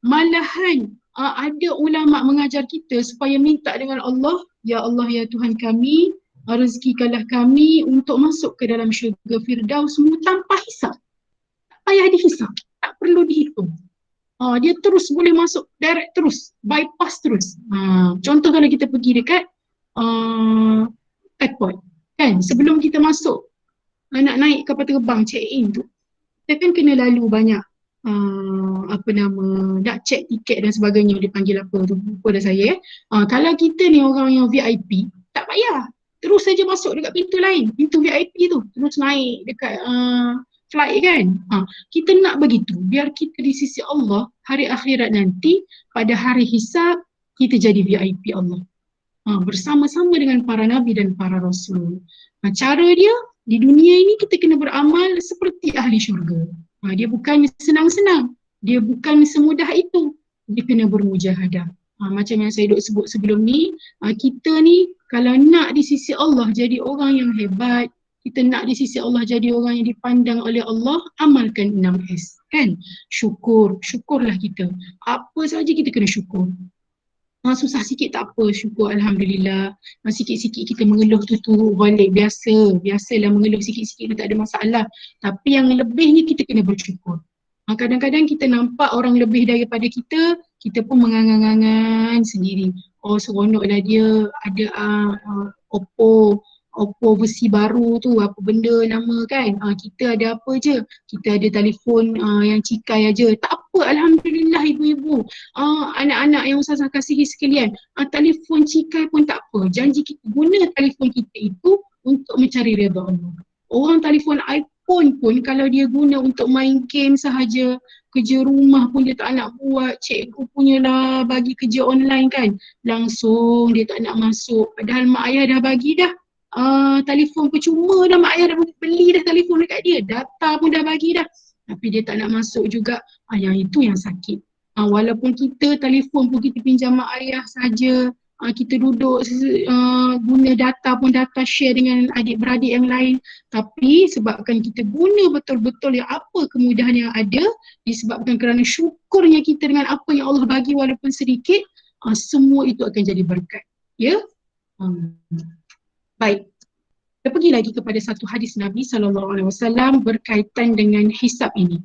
Malahan ada ulama mengajar kita supaya minta dengan Allah, ya Allah, ya Tuhan kami, rezekikanlah kami untuk masuk ke dalam syurga Firdaus tanpa hisap. Tak payah dihisap, tak perlu dihitung. Dia terus boleh masuk direct terus, bypass terus. Contoh kalau kita pergi dekat airport, kan, sebelum kita masuk nak naik kapal terbang check in tu, kita kan kena lalu banyak nak check tiket dan sebagainya, dia panggil apa tu, lupa dah saya. Kalau kita ni orang yang VIP, tak payah, terus saja masuk dekat pintu lain, pintu VIP tu, terus naik dekat flight kan. Kita nak begitu biar kita di sisi Allah hari akhirat nanti, pada hari hisab, kita jadi VIP Allah, bersama-sama dengan para nabi dan para rasul. Cara dia di dunia ini kita kena beramal seperti ahli syurga. Dia bukan senang-senang, dia bukan semudah itu, dia kena bermujahadah. Macam yang saya duk sebut sebelum ni, kita ni kalau nak di sisi Allah jadi orang yang hebat, kita nak di sisi Allah jadi orang yang dipandang oleh Allah, amalkan 6S kan. Syukurlah kita. Apa saja kita kena syukur. Susah sikit tak apa, syukur Alhamdulillah. Sikit-sikit kita mengeluh tu balik, biasalah mengeluh sikit-sikit tu tak ada masalah. Tapi yang lebihnya kita kena bersyukur. Kadang-kadang kita nampak orang lebih daripada kita pun mengangan-angan sendiri. Oh seronoklah dia ada Oppo versi baru tu, apa benda nama kan. Kita ada apa je, kita ada telefon yang cikai aja. Tak apa, Alhamdulillah ibu-ibu. Anak-anak yang Ustazah kasihi sekalian, telefon cikai pun tak apa. Janji kita guna telefon kita itu untuk mencari redha Allah. Orang telefon iPhone pun kalau dia guna untuk main game sahaja, kerja rumah pun dia tak nak buat, cikgu punya lah bagi kerja online kan, langsung dia tak nak masuk. Padahal mak ayah dah bagi dah telefon percuma dah, mak ayah dah beli dah telefon dekat dia, data pun dah bagi dah, tapi dia tak nak masuk juga. Yang itu yang sakit. Walaupun kita telefon pun kita pinjam mak ayah saja, kita duduk guna data pun data share dengan adik-beradik yang lain, tapi sebabkan kita guna betul-betul yang apa kemudahan yang ada, disebabkan kerana syukurnya kita dengan apa yang Allah bagi walaupun sedikit, semua itu akan jadi berkat. Ya. Baik. Kita pergi lagi kepada satu hadis Nabi SAW berkaitan dengan hisab ini.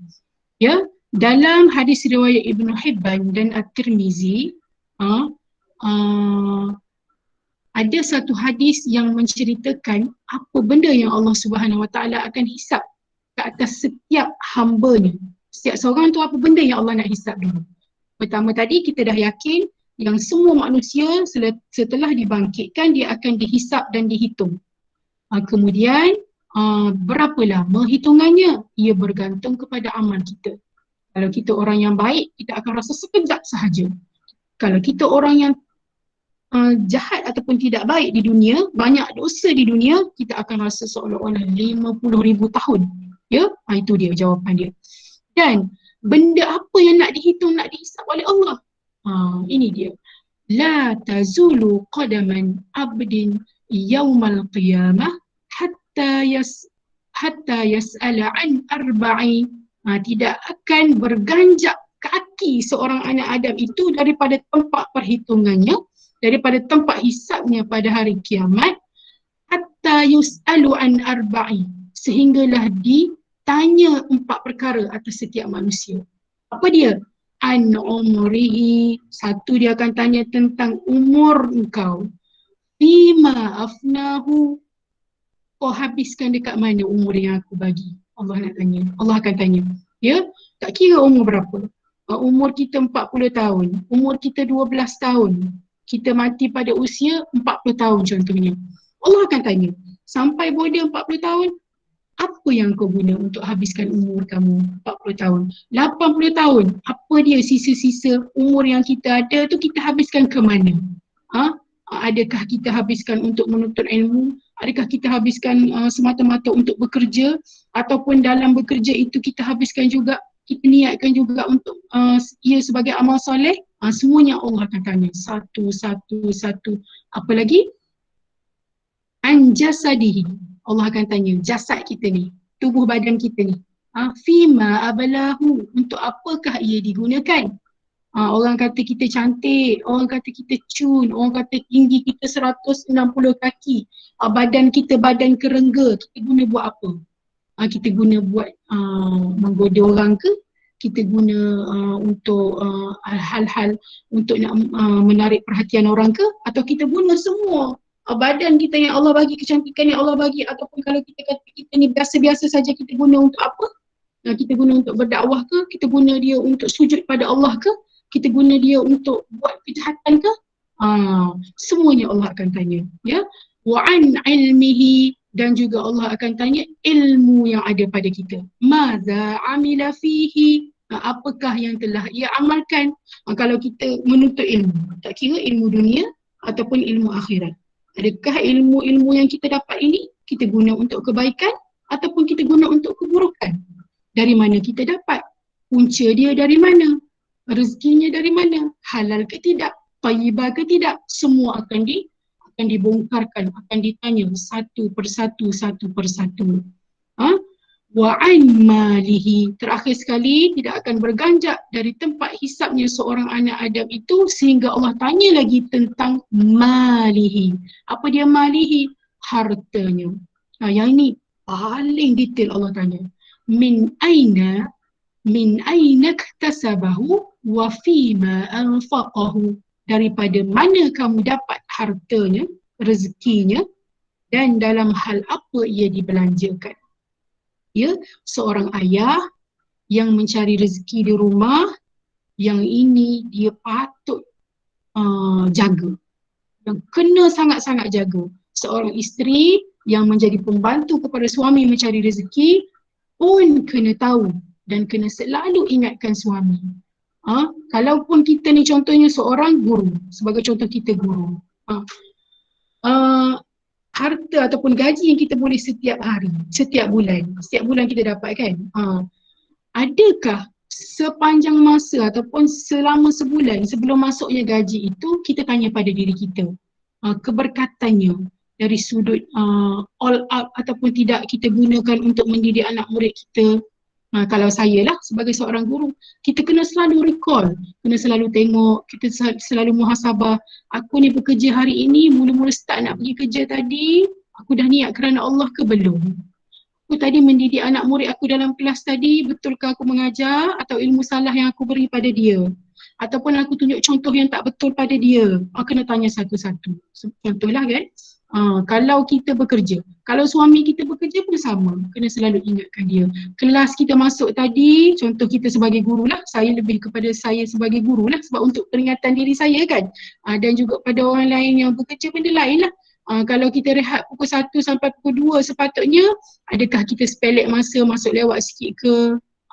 Ya, dalam hadis riwayat Ibnu Hibban dan At-Tirmizi, ada satu hadis yang menceritakan apa benda yang Allah Subhanahu Wa Taala akan hisab ke atas setiap hamba-Nya. Setiap seorang tu apa benda yang Allah nak hisab dulu. Pertama tadi kita dah yakin yang semua manusia setelah dibangkitkan dia akan dihisab dan dihitung. Kemudian berapa lama hitungannya? Ia bergantung kepada amal kita. Kalau kita orang yang baik, kita akan rasa sekejap sahaja. Kalau kita orang yang jahat ataupun tidak baik di dunia, banyak dosa di dunia, kita akan rasa seolah-olah 50,000 tahun. Ya, itu dia jawapan dia. Dan benda apa yang nak dihitung, nak dihisab oleh Allah? Ini dia. La tazulu qadaman abdin yaumal qiyamah hatta yas'ala an arba'i. Tidak akan berganjak kaki seorang anak Adam itu daripada tempat perhitungannya, daripada tempat hisabnya pada hari kiamat, hatta yus'alu an arba'i, sehinggalah ditanya 4 perkara atas setiap manusia. Apa dia? An umrihi, satu dia akan tanya tentang umur engkau. Fima afnahu, kau habiskan dekat mana umur yang aku bagi? Allah nak tanya, Allah akan tanya. Ya, tak kira umur berapa. Umur kita 40 tahun, umur kita 12 tahun, kita mati pada usia 40 tahun contohnya. Allah akan tanya, sampai border 40 tahun, apa yang kau guna untuk habiskan umur kamu 40 tahun? 80 tahun, apa dia sisa-sisa umur yang kita ada tu kita habiskan ke mana? Adakah kita habiskan untuk menuntut ilmu? Adakah kita habiskan semata-mata untuk bekerja? Ataupun dalam bekerja itu kita habiskan juga, kita niatkan juga untuk ia sebagai amal soleh? Semuanya Allah akan tanya satu. Apa lagi? An jasadihi, Allah akan tanya jasad kita ni, tubuh badan kita ni. Fima abalahu, untuk apakah ia digunakan? Orang kata kita cantik, orang kata kita cun, orang kata tinggi kita 160 kaki, badan kita badan kerengga, kita guna buat apa? Kita guna buat menggoda orang ke? Kita guna untuk hal-hal untuk nak menarik perhatian orang ke? Atau kita guna semua badan kita yang Allah bagi, kecantikan yang Allah bagi, ataupun kalau kita kata kita ni biasa-biasa saja, kita guna untuk apa? Kita guna untuk berdakwah ke? Kita guna dia untuk sujud pada Allah ke? Kita guna dia untuk buat kejahatan ke? Semuanya Allah akan tanya. Ya, wa an ilmihi, dan juga Allah akan tanya ilmu yang ada pada kita. Madza amila fihi, apakah yang telah ia amalkan? Kalau kita menuntut ilmu, tak kira ilmu dunia ataupun ilmu akhirat, adakah ilmu-ilmu yang kita dapat ini kita guna untuk kebaikan ataupun kita guna untuk keburukan? Dari mana kita dapat? Punca dia dari mana? Rezekinya dari mana? Halal ke tidak? Thayyibah ke tidak? Semua akan akan dibongkarkan, akan ditanya satu persatu, satu persatu. Ha? Wa an malihi, terakhir sekali tidak akan berganjak dari tempat hisapnya seorang anak Adam itu sehingga Allah tanya lagi tentang malihi. Apa dia malihi? Hartanya. Yang ini paling detail Allah tanya. Min aina iktasabahu wa fima anfaqahu, daripada mana kamu dapat hartanya, rezekinya, dan dalam hal apa ia dibelanjakan. Ya, seorang ayah yang mencari rezeki di rumah, yang ini dia patut jaga, yang kena sangat-sangat jaga. Seorang isteri yang menjadi pembantu kepada suami mencari rezeki pun kena tahu dan kena selalu ingatkan suami. Kalaupun kita ni contohnya seorang guru, sebagai contoh kita guru, harta ataupun gaji yang kita boleh setiap hari, setiap bulan kita dapat kan, adakah sepanjang masa ataupun selama sebulan sebelum masuknya gaji itu kita tanya pada diri kita keberkatannya dari sudut all up ataupun tidak kita gunakan untuk mendidik anak murid kita. Kalau saya lah sebagai seorang guru, kita kena selalu recall, kena selalu tengok, kita selalu muhasabah. Aku ni bekerja hari ini, mula-mula start nak pergi kerja tadi, aku dah niat kerana Allah ke belum? Aku tadi mendidik anak murid aku dalam kelas tadi, betulkah aku mengajar atau ilmu salah yang aku beri pada dia? Ataupun aku tunjuk contoh yang tak betul pada dia? Kena tanya satu-satu. Contohlah kan, kalau kita bekerja, kalau suami kita bekerja pun sama, kena selalu ingatkan dia. Kelas kita masuk tadi, contoh kita sebagai guru lah, saya lebih kepada saya sebagai guru lah sebab untuk peringatan diri saya kan, dan juga pada orang lain yang bekerja benda lain lah. Kalau kita rehat pukul 1 sampai pukul 2 sepatutnya, adakah kita sepelek masa masuk lewat sikit ke?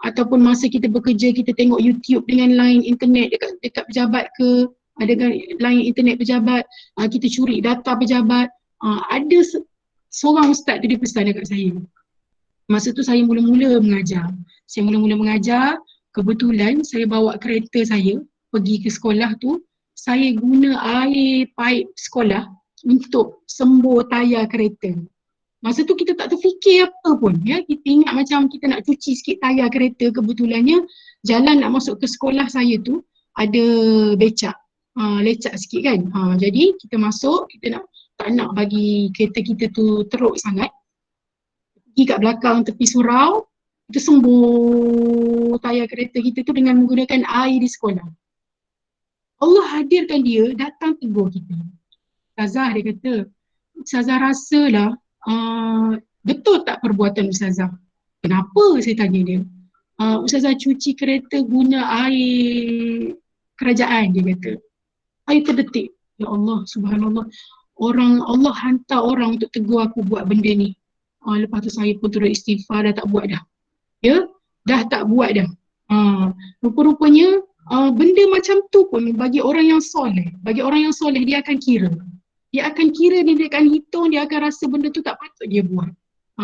Ataupun masa kita bekerja kita tengok YouTube dengan line internet dekat pejabat ke? Adakah line internet pejabat, kita curi data pejabat? Ada seorang ustaz tu dia pesan dekat saya. Masa tu saya mula-mula mengajar. Kebetulan saya bawa kereta saya pergi ke sekolah tu, saya guna air paip sekolah untuk sembur tayar kereta. Masa tu kita tak terfikir apa pun, ya. Kita ingat macam kita nak cuci sikit tayar kereta, kebetulannya jalan nak masuk ke sekolah saya tu ada becak, lecak sikit kan. Jadi kita masuk, kita tak nak bagi kereta kita tu teruk sangat. Pergi kat belakang tepi surau, kita sembur tayar kereta kita tu dengan menggunakan air di sekolah. Allah hadirkan dia datang tegur kita. Ustazah, dia kata, Ustazah rasalah betul tak perbuatan Ustazah? Kenapa? Saya tanya dia. Ustazah cuci kereta guna air kerajaan, dia kata. Air terdetik. Ya Allah, subhanallah. Allah hantar orang untuk tegur aku buat benda ni. Lepas tu saya pun terus istighfar, dah tak buat dah. Ya, dah tak buat dah. Rupa-rupanya benda macam tu pun bagi orang yang soleh. Bagi orang yang soleh dia akan kira. Dia akan kira, dia akan hitung, dia akan rasa benda tu tak patut dia buat.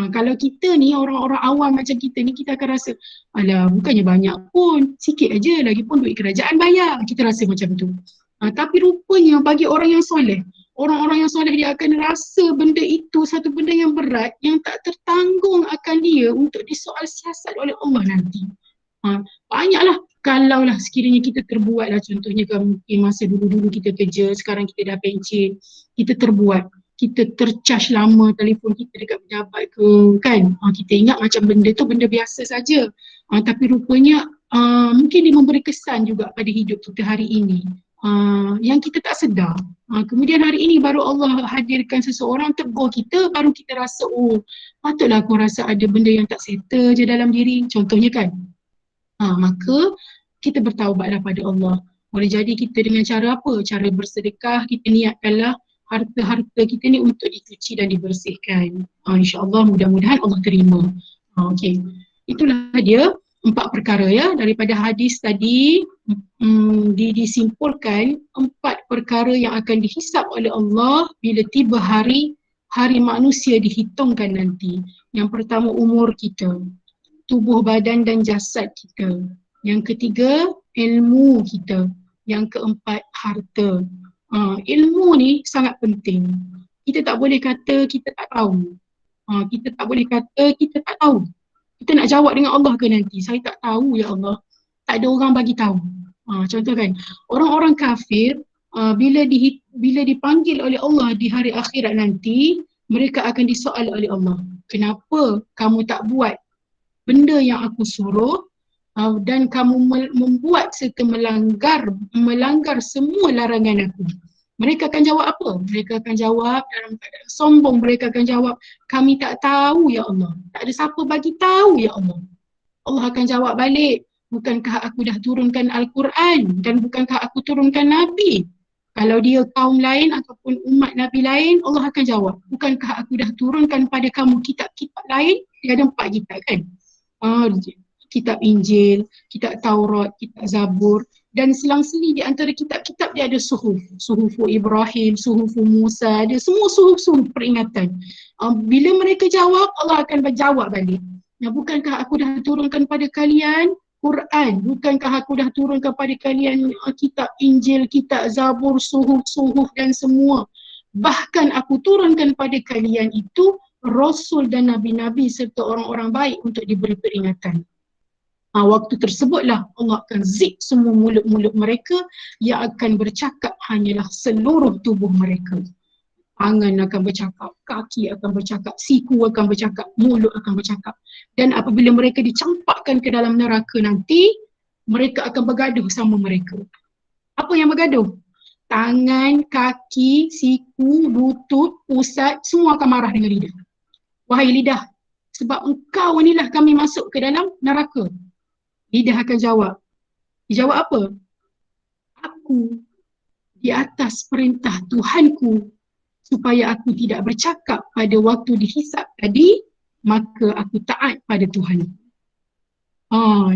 Kalau kita ni, orang-orang awam macam kita ni, kita akan rasa, alah bukannya banyak pun, sikit aja, lagipun duit kerajaan bayar. Kita rasa macam tu. Tapi rupanya bagi orang yang soleh, orang-orang yang soleh dia akan rasa benda itu satu benda yang berat, yang tak tertanggung akan dia untuk disoal siasat oleh Allah nanti. Banyaklah kalaulah sekiranya kita terbuat lah, contohnya kan mungkin masa dulu-dulu kita kerja, sekarang kita dah pencen, kita terbuat, kita tercharge lama telefon kita dekat pejabat ke kan, kita ingat macam benda tu benda biasa saja, tapi rupanya mungkin dia memberi kesan juga pada hidup kita hari ini, yang kita tak sedar. Kemudian hari ini baru Allah hadirkan seseorang tegur kita, baru kita rasa, oh patutlah aku rasa ada benda yang tak settle je dalam diri, contohnya kan. Maka kita bertaubatlah pada Allah. Boleh jadi kita dengan cara apa? Cara bersedekah, kita niatkanlah harta-harta kita ni untuk dicuci dan dibersihkan. InsyaAllah mudah-mudahan Allah terima. Okey. Itulah dia 4 perkara ya. Daripada hadis tadi disimpulkan 4 perkara yang akan dihisap oleh Allah bila tiba hari manusia dihitungkan nanti. Yang pertama umur kita, tubuh badan dan jasad kita. Yang ketiga, ilmu kita. Yang keempat, harta. Ilmu ni sangat penting. Kita tak boleh kata kita tak tahu. Kita tak boleh kata kita tak tahu. Kita nak jawab dengan Allah ke nanti? Saya tak tahu ya Allah. Tak ada orang bagi tahu. Contoh kan, orang-orang kafir bila dipanggil oleh Allah di hari akhirat nanti, mereka akan disoal oleh Allah. Kenapa kamu tak buat benda yang aku suruh dan kamu membuat serta melanggar semua larangan aku? Mereka akan jawab apa? Mereka akan jawab dalam keadaan sombong. Mereka akan jawab, kami tak tahu ya Allah. Tak ada siapa bagi tahu ya Allah. Allah akan jawab balik, bukankah aku dah turunkan Al-Quran dan bukankah aku turunkan Nabi? Kalau dia kaum lain ataupun umat Nabi lain, Allah akan jawab, bukankah aku dah turunkan pada kamu kitab-kitab lain? Dia ada 4 kitab kan? Kitab Injil, kitab Taurat, kitab Zabur, dan selang-seli di antara kitab-kitab dia ada suhufu Ibrahim, suhufu Musa, ada semua suhuf peringatan. Bila mereka jawab, Allah akan berjawab balik. Bukankah aku dah turunkan pada kalian Quran? Bukankah aku dah turunkan pada kalian kitab Injil, kitab Zabur, suhuf dan semua? Bahkan aku turunkan pada kalian itu Rasul dan Nabi-Nabi serta orang-orang baik untuk diberi peringatan. Waktu tersebutlah Allah akan zip semua mulut-mulut mereka, yang akan bercakap hanyalah seluruh tubuh mereka. Tangan akan bercakap, kaki akan bercakap, siku akan bercakap, mulut akan bercakap. Dan apabila mereka dicampakkan ke dalam neraka nanti, mereka akan bergaduh sama mereka. Apa yang bergaduh? Tangan, kaki, siku, lutut, pusat, semua akan marah dengan lidah. Wahai lidah, sebab engkau inilah kami masuk ke dalam neraka. Lidah akan jawab. Dia jawab apa? Aku di atas perintah Tuhanku supaya aku tidak bercakap pada waktu dihisap tadi, maka aku taat pada Tuhan.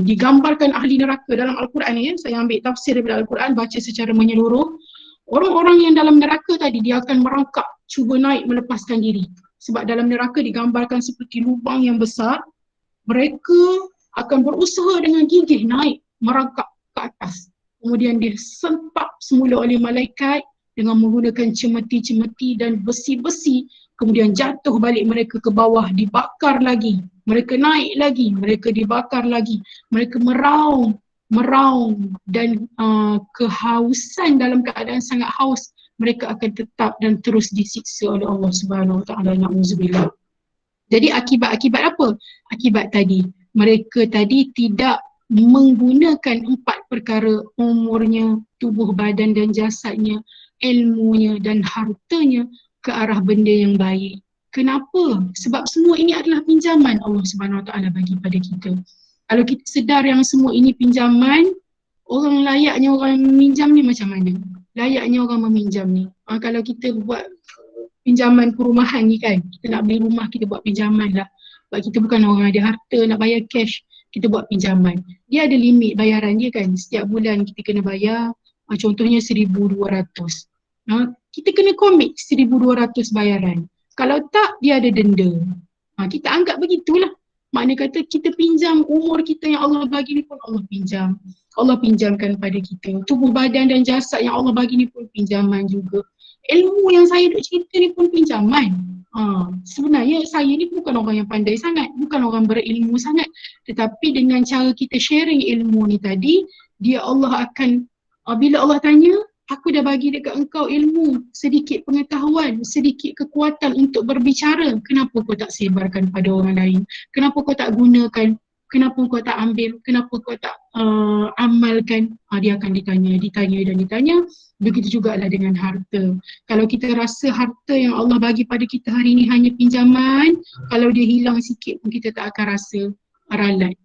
Digambarkan ahli neraka dalam Al-Quran ni, saya ambil tafsir daripada Al-Quran, baca secara menyeluruh. Orang-orang yang dalam neraka tadi, dia akan merangkak, cuba naik melepaskan diri. Sebab dalam neraka digambarkan seperti lubang yang besar. Mereka akan berusaha dengan gigih naik, merangkak ke atas. Kemudian disempak semula oleh malaikat dengan menggunakan cemeti-cemeti dan besi-besi. Kemudian jatuh balik mereka ke bawah, dibakar lagi. Mereka naik lagi, mereka dibakar lagi. Mereka meraung dan kehausan, dalam keadaan sangat haus, mereka akan tetap dan terus disiksa oleh Allah Subhanahu Wa Taala. Na'udzubillah. Jadi akibat apa? Akibat tadi, mereka tadi tidak menggunakan 4 perkara, umurnya, tubuh badan dan jasadnya, ilmunya dan hartanya ke arah benda yang baik. Kenapa? Sebab semua ini adalah pinjaman Allah Subhanahu Wa Taala bagi pada kita. Kalau kita sedar yang semua ini pinjaman, layaknya orang meminjam ni macam mana? Layaknya orang meminjam ni. Kalau kita buat pinjaman perumahan ni kan, kita nak beli rumah, kita buat pinjaman lah. Sebab kita bukan orang ada harta nak bayar cash, kita buat pinjaman. Dia ada limit bayaran dia kan, setiap bulan kita kena bayar, contohnya 1,200. Kita kena komit 1,200 bayaran. Kalau tak, dia ada denda. Kita anggap begitulah. Makna kata kita pinjam umur kita yang Allah bagi ni pun Allah pinjam. Allah pinjamkan pada kita. Tubuh badan dan jasad yang Allah bagi ni pun pinjaman juga. Ilmu yang saya duk cerita ni pun pinjaman. Sebenarnya saya ni bukan orang yang pandai sangat, bukan orang berilmu sangat. Tetapi dengan cara kita sharing ilmu ni tadi, Allah akan, bila Allah tanya, aku dah bagi dekat engkau ilmu, sedikit pengetahuan, sedikit kekuatan untuk berbicara. Kenapa kau tak sebarkan pada orang lain? Kenapa kau tak gunakan? Kenapa kau tak ambil? Kenapa kau tak amalkan? Dia akan ditanya. Begitu jugalah dengan harta. Kalau kita rasa harta yang Allah bagi pada kita hari ini hanya pinjaman, kalau dia hilang sikit pun kita tak akan rasa ralat.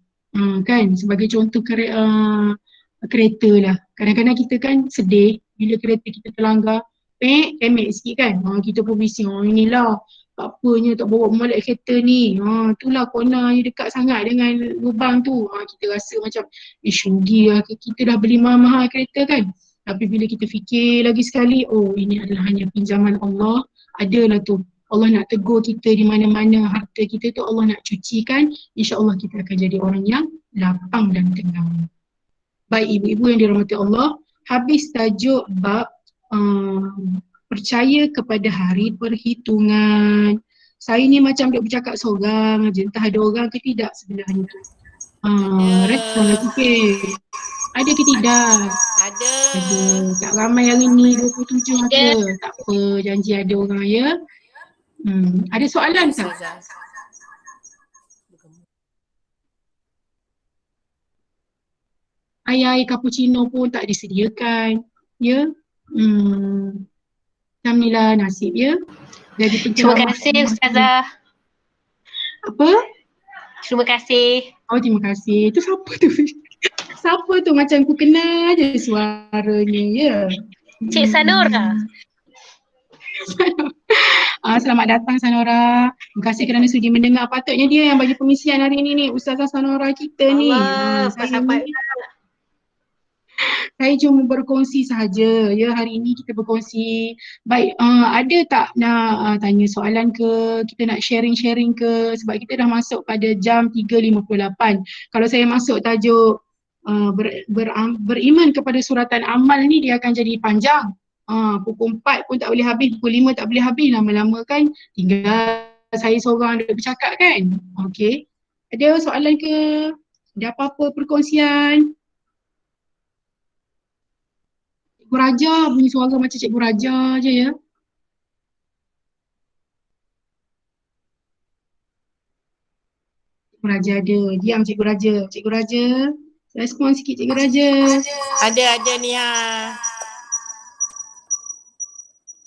Kan? Sebagai contoh kereta lah. Kadang-kadang kita kan sedih bila kereta kita terlanggar, pemek sikit kan. Kita pun bising, inilah tak apanya tak bawa molek kereta ni. Itulah corner yang dekat sangat dengan lubang tu. Kita rasa macam rugi lah, kita dah beli mahal-mahal kereta kan. Tapi bila kita fikir lagi sekali, ini adalah hanya pinjaman Allah. Adalah tu, Allah nak tegur kita di mana-mana harta kita tu Allah nak cucikan. InsyaAllah kita akan jadi orang yang lapang dan tenang. Baik ibu-ibu yang dirahmati Allah, habis tajuk bab percaya kepada hari perhitungan. Saya ni macam duk bercakap seorang aja, entah ada orang ke tidak sebenarnya tu. Respon lah sikit. Ada ke tidak? Ada. Ada. Tak ramai hari ni 27 masa. Tak apa, janji ada orang ya. Ada soalan tak? Air cappuccino pun tak disediakan. Ya. Alhamdulillah nasib ya. Jadi terima kasih Ustazah. Apa? Terima kasih. Oh, terima kasih. Itu siapa tu? Siapa tu? Macam aku kenal je suaranya ya. Cik Sanora. Selamat datang Sanora. Terima kasih kerana sudi mendengar. Patutnya dia yang bagi pengisian hari ini ni, Ustazah Sanora kita ni. Saya cuma berkongsi sahaja ya, hari ini kita berkongsi. Baik, ada tak nak tanya soalan ke, kita nak sharing-sharing ke, sebab kita dah masuk pada jam 3.58. Kalau saya masuk tajuk beriman kepada suratan amal ni, dia akan jadi panjang. Pukul 4 pun tak boleh habis, pukul 5 tak boleh habis, lama-lama kan tinggal saya seorang duduk bercakap kan. Okey, ada soalan ke? Ada apa-apa perkongsian? Cikgu Raja, bunyi suara macam Cikgu Raja je ya. Cikgu Raja ada, diam Cikgu Raja. Cikgu Raja, respon sikit Cikgu Raja. Ada Nia.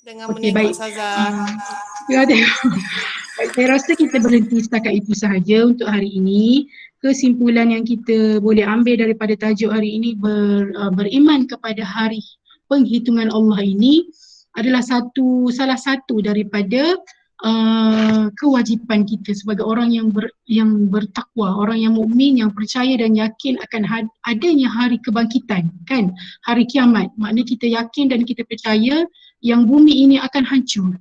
Dengan menengok Ustazah. Ya, ada. Saya rasa kita berhenti setakat itu sahaja untuk hari ini. Kesimpulan yang kita boleh ambil daripada tajuk hari ini, beriman kepada hari penghitungan Allah ini adalah salah satu daripada kewajipan kita sebagai orang yang bertakwa, orang yang mukmin, yang percaya dan yakin akan adanya hari kebangkitan, kan, hari kiamat. Maknanya kita yakin dan kita percaya yang bumi ini akan hancur,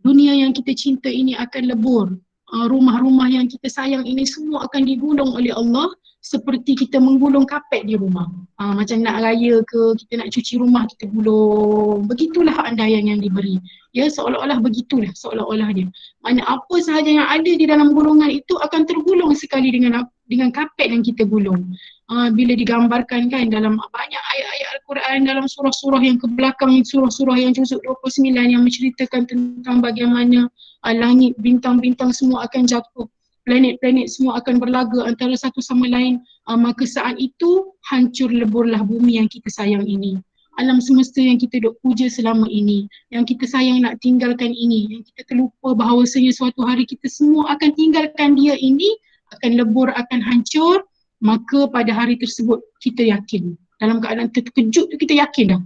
dunia yang kita cinta ini akan lebur, rumah-rumah yang kita sayang ini semua akan digulung oleh Allah seperti kita menggulung kapet di rumah. Macam nak raya ke, kita nak cuci rumah, kita gulung. Begitulah andaian yang diberi. Ya, seolah-olah begitulah, seolah-olahnya. Mana apa sahaja yang ada di dalam gulungan itu akan tergulung sekali dengan kapet yang kita gulung. Bila digambarkan kan dalam banyak ayat-ayat Al-Quran, dalam surah-surah yang ke belakang, surah-surah yang juzuk 29 yang menceritakan tentang bagaimana langit, bintang-bintang semua akan jatuh, planet-planet semua akan berlaga antara satu sama lain, maka saat itu hancur leburlah bumi yang kita sayang ini. Alam semesta yang kita duk puja selama ini, yang kita sayang nak tinggalkan ini, yang kita terlupa bahawasanya suatu hari kita semua akan tinggalkan dia ini, akan lebur, akan hancur. Maka pada hari tersebut kita yakin, dalam keadaan terkejut tu kita yakin dah.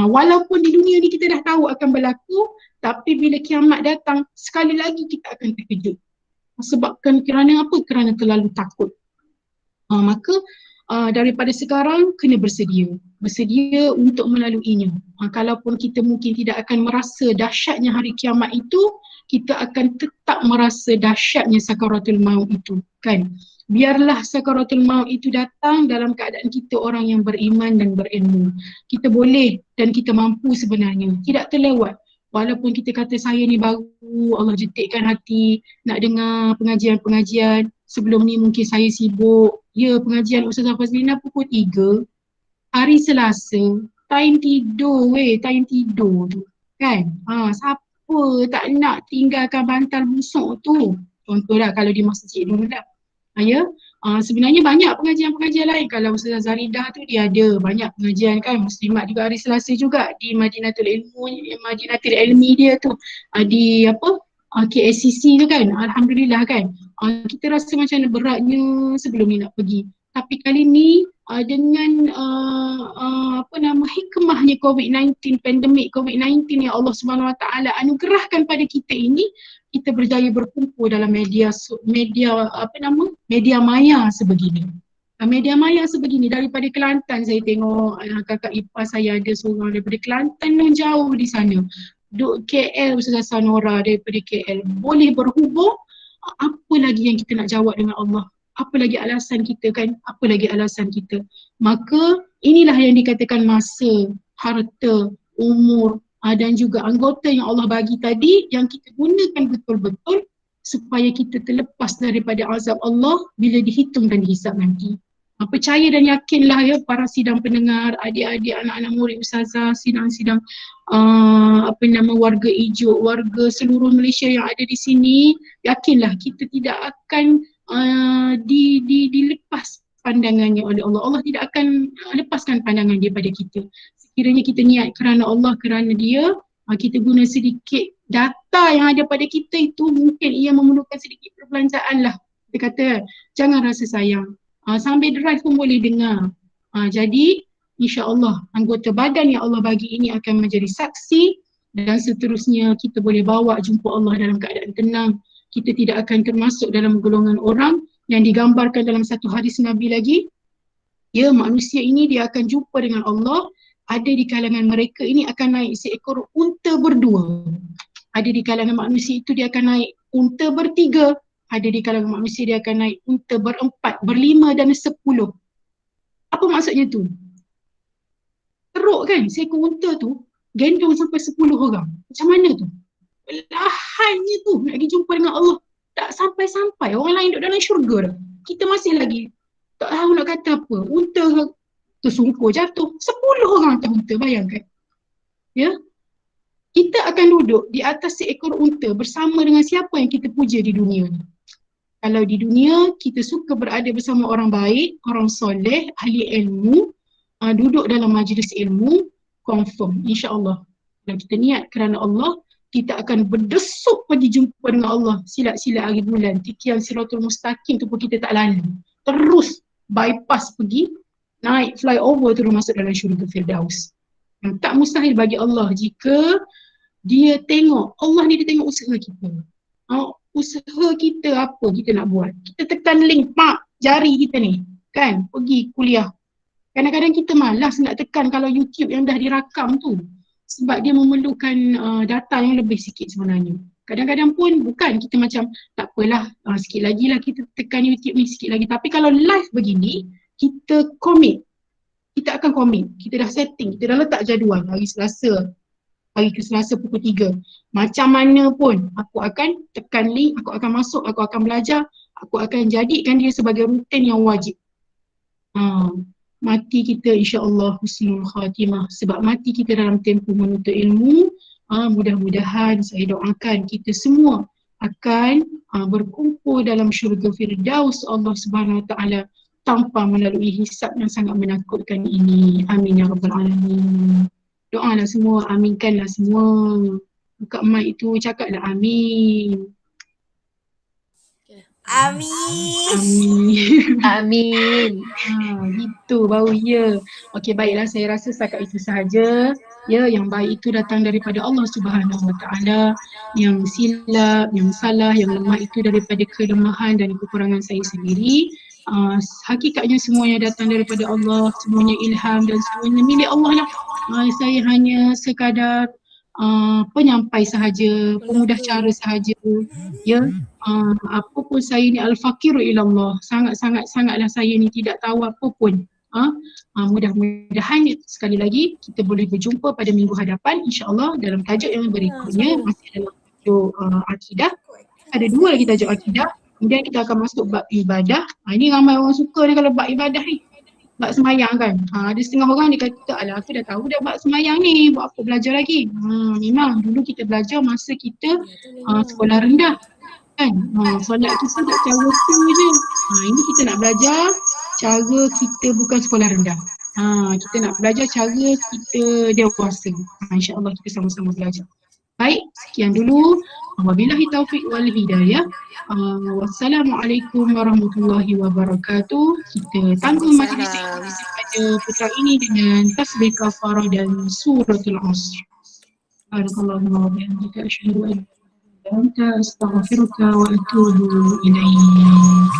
Walaupun di dunia ni kita dah tahu akan berlaku, tapi bila kiamat datang sekali lagi kita akan terkejut. Sebabkan kerana apa? Kerana terlalu takut. Maka daripada sekarang kena bersedia untuk melaluinya. Kalaupun kita mungkin tidak akan merasa dahsyatnya hari kiamat itu, kita akan tetap merasa dahsyatnya sakaratul maut itu, kan. Biarlah sakaratul maut itu datang dalam keadaan kita orang yang beriman dan berilmu. Kita boleh dan kita mampu sebenarnya, tidak terlewat. Walaupun kita kata saya ni baru, Allah jetikkan hati nak dengar pengajian-pengajian. Sebelum ni mungkin saya sibuk. Ya, pengajian Ustazah Fazlina pukul 3 hari Selasa. Time tidur tu, kan. Siapa tak nak tinggalkan bantal busuk tu? Contohlah kalau di masjid dulu lah. Ya, sebenarnya banyak pengajian-pengajian lain. Kalau Ustazah Zaridah tu dia ada banyak pengajian kan, Muslimat juga hari Selasa juga di Madinatul Ilmi dia tu, di apa, KSCC tu kan. Alhamdulillah kan. Kita rasa macam beratnya sebelum ni nak pergi, tapi kali ni dengan hikmahnya COVID-19, pandemik COVID-19 yang Allah Subhanahu Wa Taala anugerahkan pada kita ini, kita berjaya berkumpul dalam media maya sebegini. Media maya sebegini daripada Kelantan. Saya tengok kakak ipar saya ada seorang daripada Kelantan yang jauh di sana. Duk KL, Ustazah Sanora daripada KL. Boleh berhubung. Apa lagi yang kita nak jawab dengan Allah? Apa lagi alasan kita kan? Apa lagi alasan kita? Maka inilah yang dikatakan masa, harta, umur dan juga anggota yang Allah bagi tadi yang kita gunakan betul-betul supaya kita terlepas daripada azab Allah bila dihitung dan dihisab nanti. Percaya dan yakinlah ya para sidang pendengar, adik-adik, anak-anak murid ustazah, sidang-sidang warga hijau, warga seluruh Malaysia yang ada di sini, yakinlah kita tidak akan dilepas pandangannya oleh Allah. Allah tidak akan lepaskan pandangan dia pada kita. Sekiranya kita niat kerana Allah, kerana dia, kita guna sedikit data yang ada pada kita itu, mungkin ia memerlukan sedikit perbelanjaan lah. Kita kata, jangan rasa sayang. Sambil drive pun boleh dengar. Jadi, insya-Allah anggota badan yang Allah bagi ini akan menjadi saksi dan seterusnya kita boleh bawa jumpa Allah dalam keadaan tenang. Kita tidak akan termasuk dalam golongan orang yang digambarkan dalam satu hadis Nabi lagi. Ya, manusia ini dia akan jumpa dengan Allah. Ada di kalangan mereka ini akan naik seekor unta berdua. Ada di kalangan manusia itu dia akan naik unta bertiga. Ada di kalangan manusia dia akan naik unta berempat, berlima dan 10. Apa maksudnya tu? Teruk kan seekor unta tu gendong sampai 10 orang. Macam mana tu? Lahannya tu nak pergi jumpa dengan Allah. Tak sampai-sampai. Orang lain duduk dalam syurga dah. Kita masih lagi tak tahu nak kata apa. Unta tersungkur jatuh. 10 orang atas unta, bayangkan. Ya? Kita akan duduk di atas seekor unta bersama dengan siapa yang kita puja di dunia ni. Kalau di dunia kita suka berada bersama orang baik, orang soleh, ahli ilmu, duduk dalam majlis ilmu, confirm insya-Allah. Kalau kita niat kerana Allah, kita akan berdesuk pergi jumpa dengan Allah silat-silat hari bulan. Tikian siratul mustaqim tu pun kita tak lalu. Terus bypass pergi, naik flyover terus masuk dalam syurga Firdaus. Yang tak mustahil bagi Allah jika dia tengok, Allah ni dia tengok usaha kita. Usaha kita apa kita nak buat. Kita tekan link, jari kita ni, kan, pergi kuliah. Kadang-kadang kita malas nak tekan kalau YouTube yang dah dirakam tu. Sebab dia memerlukan data yang lebih sikit sebenarnya. Kadang-kadang pun bukan kita macam, tak apalah, sikit lagi lah kita tekan YouTube ni sikit lagi. Tapi kalau live begini, kita commit. Kita akan commit. Kita dah setting, kita dah letak jadual hari Selasa. Hari ke Selasa pukul 3. Macam mana pun aku akan tekan link, aku akan masuk, aku akan belajar, aku akan jadikan dia sebagai rutin yang wajib. Mati kita insya-Allah husnul khatimah. Sebab mati kita dalam tempoh menuntut ilmu, mudah-mudahan saya doakan kita semua akan berkumpul dalam syurga Firdaus Allah Subhanahu Wa Taala tanpa melalui hisab yang sangat menakutkan ini. Amin ya rabbal alamin. Doalah semua, aminkanlah semua. Buka mic itu, cakaplah amin. Amin. Amin. Amin. Gitu baru ya. Okey, baiklah, saya rasa setakat itu sahaja. Ya, yang baik itu datang daripada Allah Subhanahu Wa Taala. Yang silap, yang salah, yang lemah itu daripada kelemahan dan kekurangan saya sendiri. Hakikatnya semuanya datang daripada Allah, semuanya ilham dan semuanya milik Allah lah. Saya hanya sekadar penyampai sahaja, pemudah cara sahaja. Ya, apa pun saya ni al-faqiru ilallah. Sangatlah saya ni tidak tahu apa pun. Mudah-mudahan sekali lagi kita boleh berjumpa pada minggu hadapan insya-Allah dalam tajuk yang berikutnya, masih dalam tajuk akidah. Ada 2 lagi tajuk akidah. Kemudian kita akan masuk bab ibadah. Ini ramai orang suka ni kalau bab ibadah ni. Bab semayang kan. Ada setengah orang dia kata, alah aku dah tahu dah bab semayang ni, buat apa belajar lagi. Memang dulu kita belajar masa kita sekolah rendah kan. Solat kita tak cara tu je. Ini kita nak belajar cara kita bukan sekolah rendah. Kita nak belajar cara kita dewasa. InsyaAllah kita sama-sama belajar. Baik, sekian dulu. Wabillahi taufiq wal hidayah. Wassalamualaikum warahmatullahi wabarakatuh. Kita tangguh majlis pada petang ini dengan tasbih kafarah dan suratul Asr. Barakallahu wa bihamdika asyhadu an la ilaha illa anta astaghfiruka wa atubu ilaik.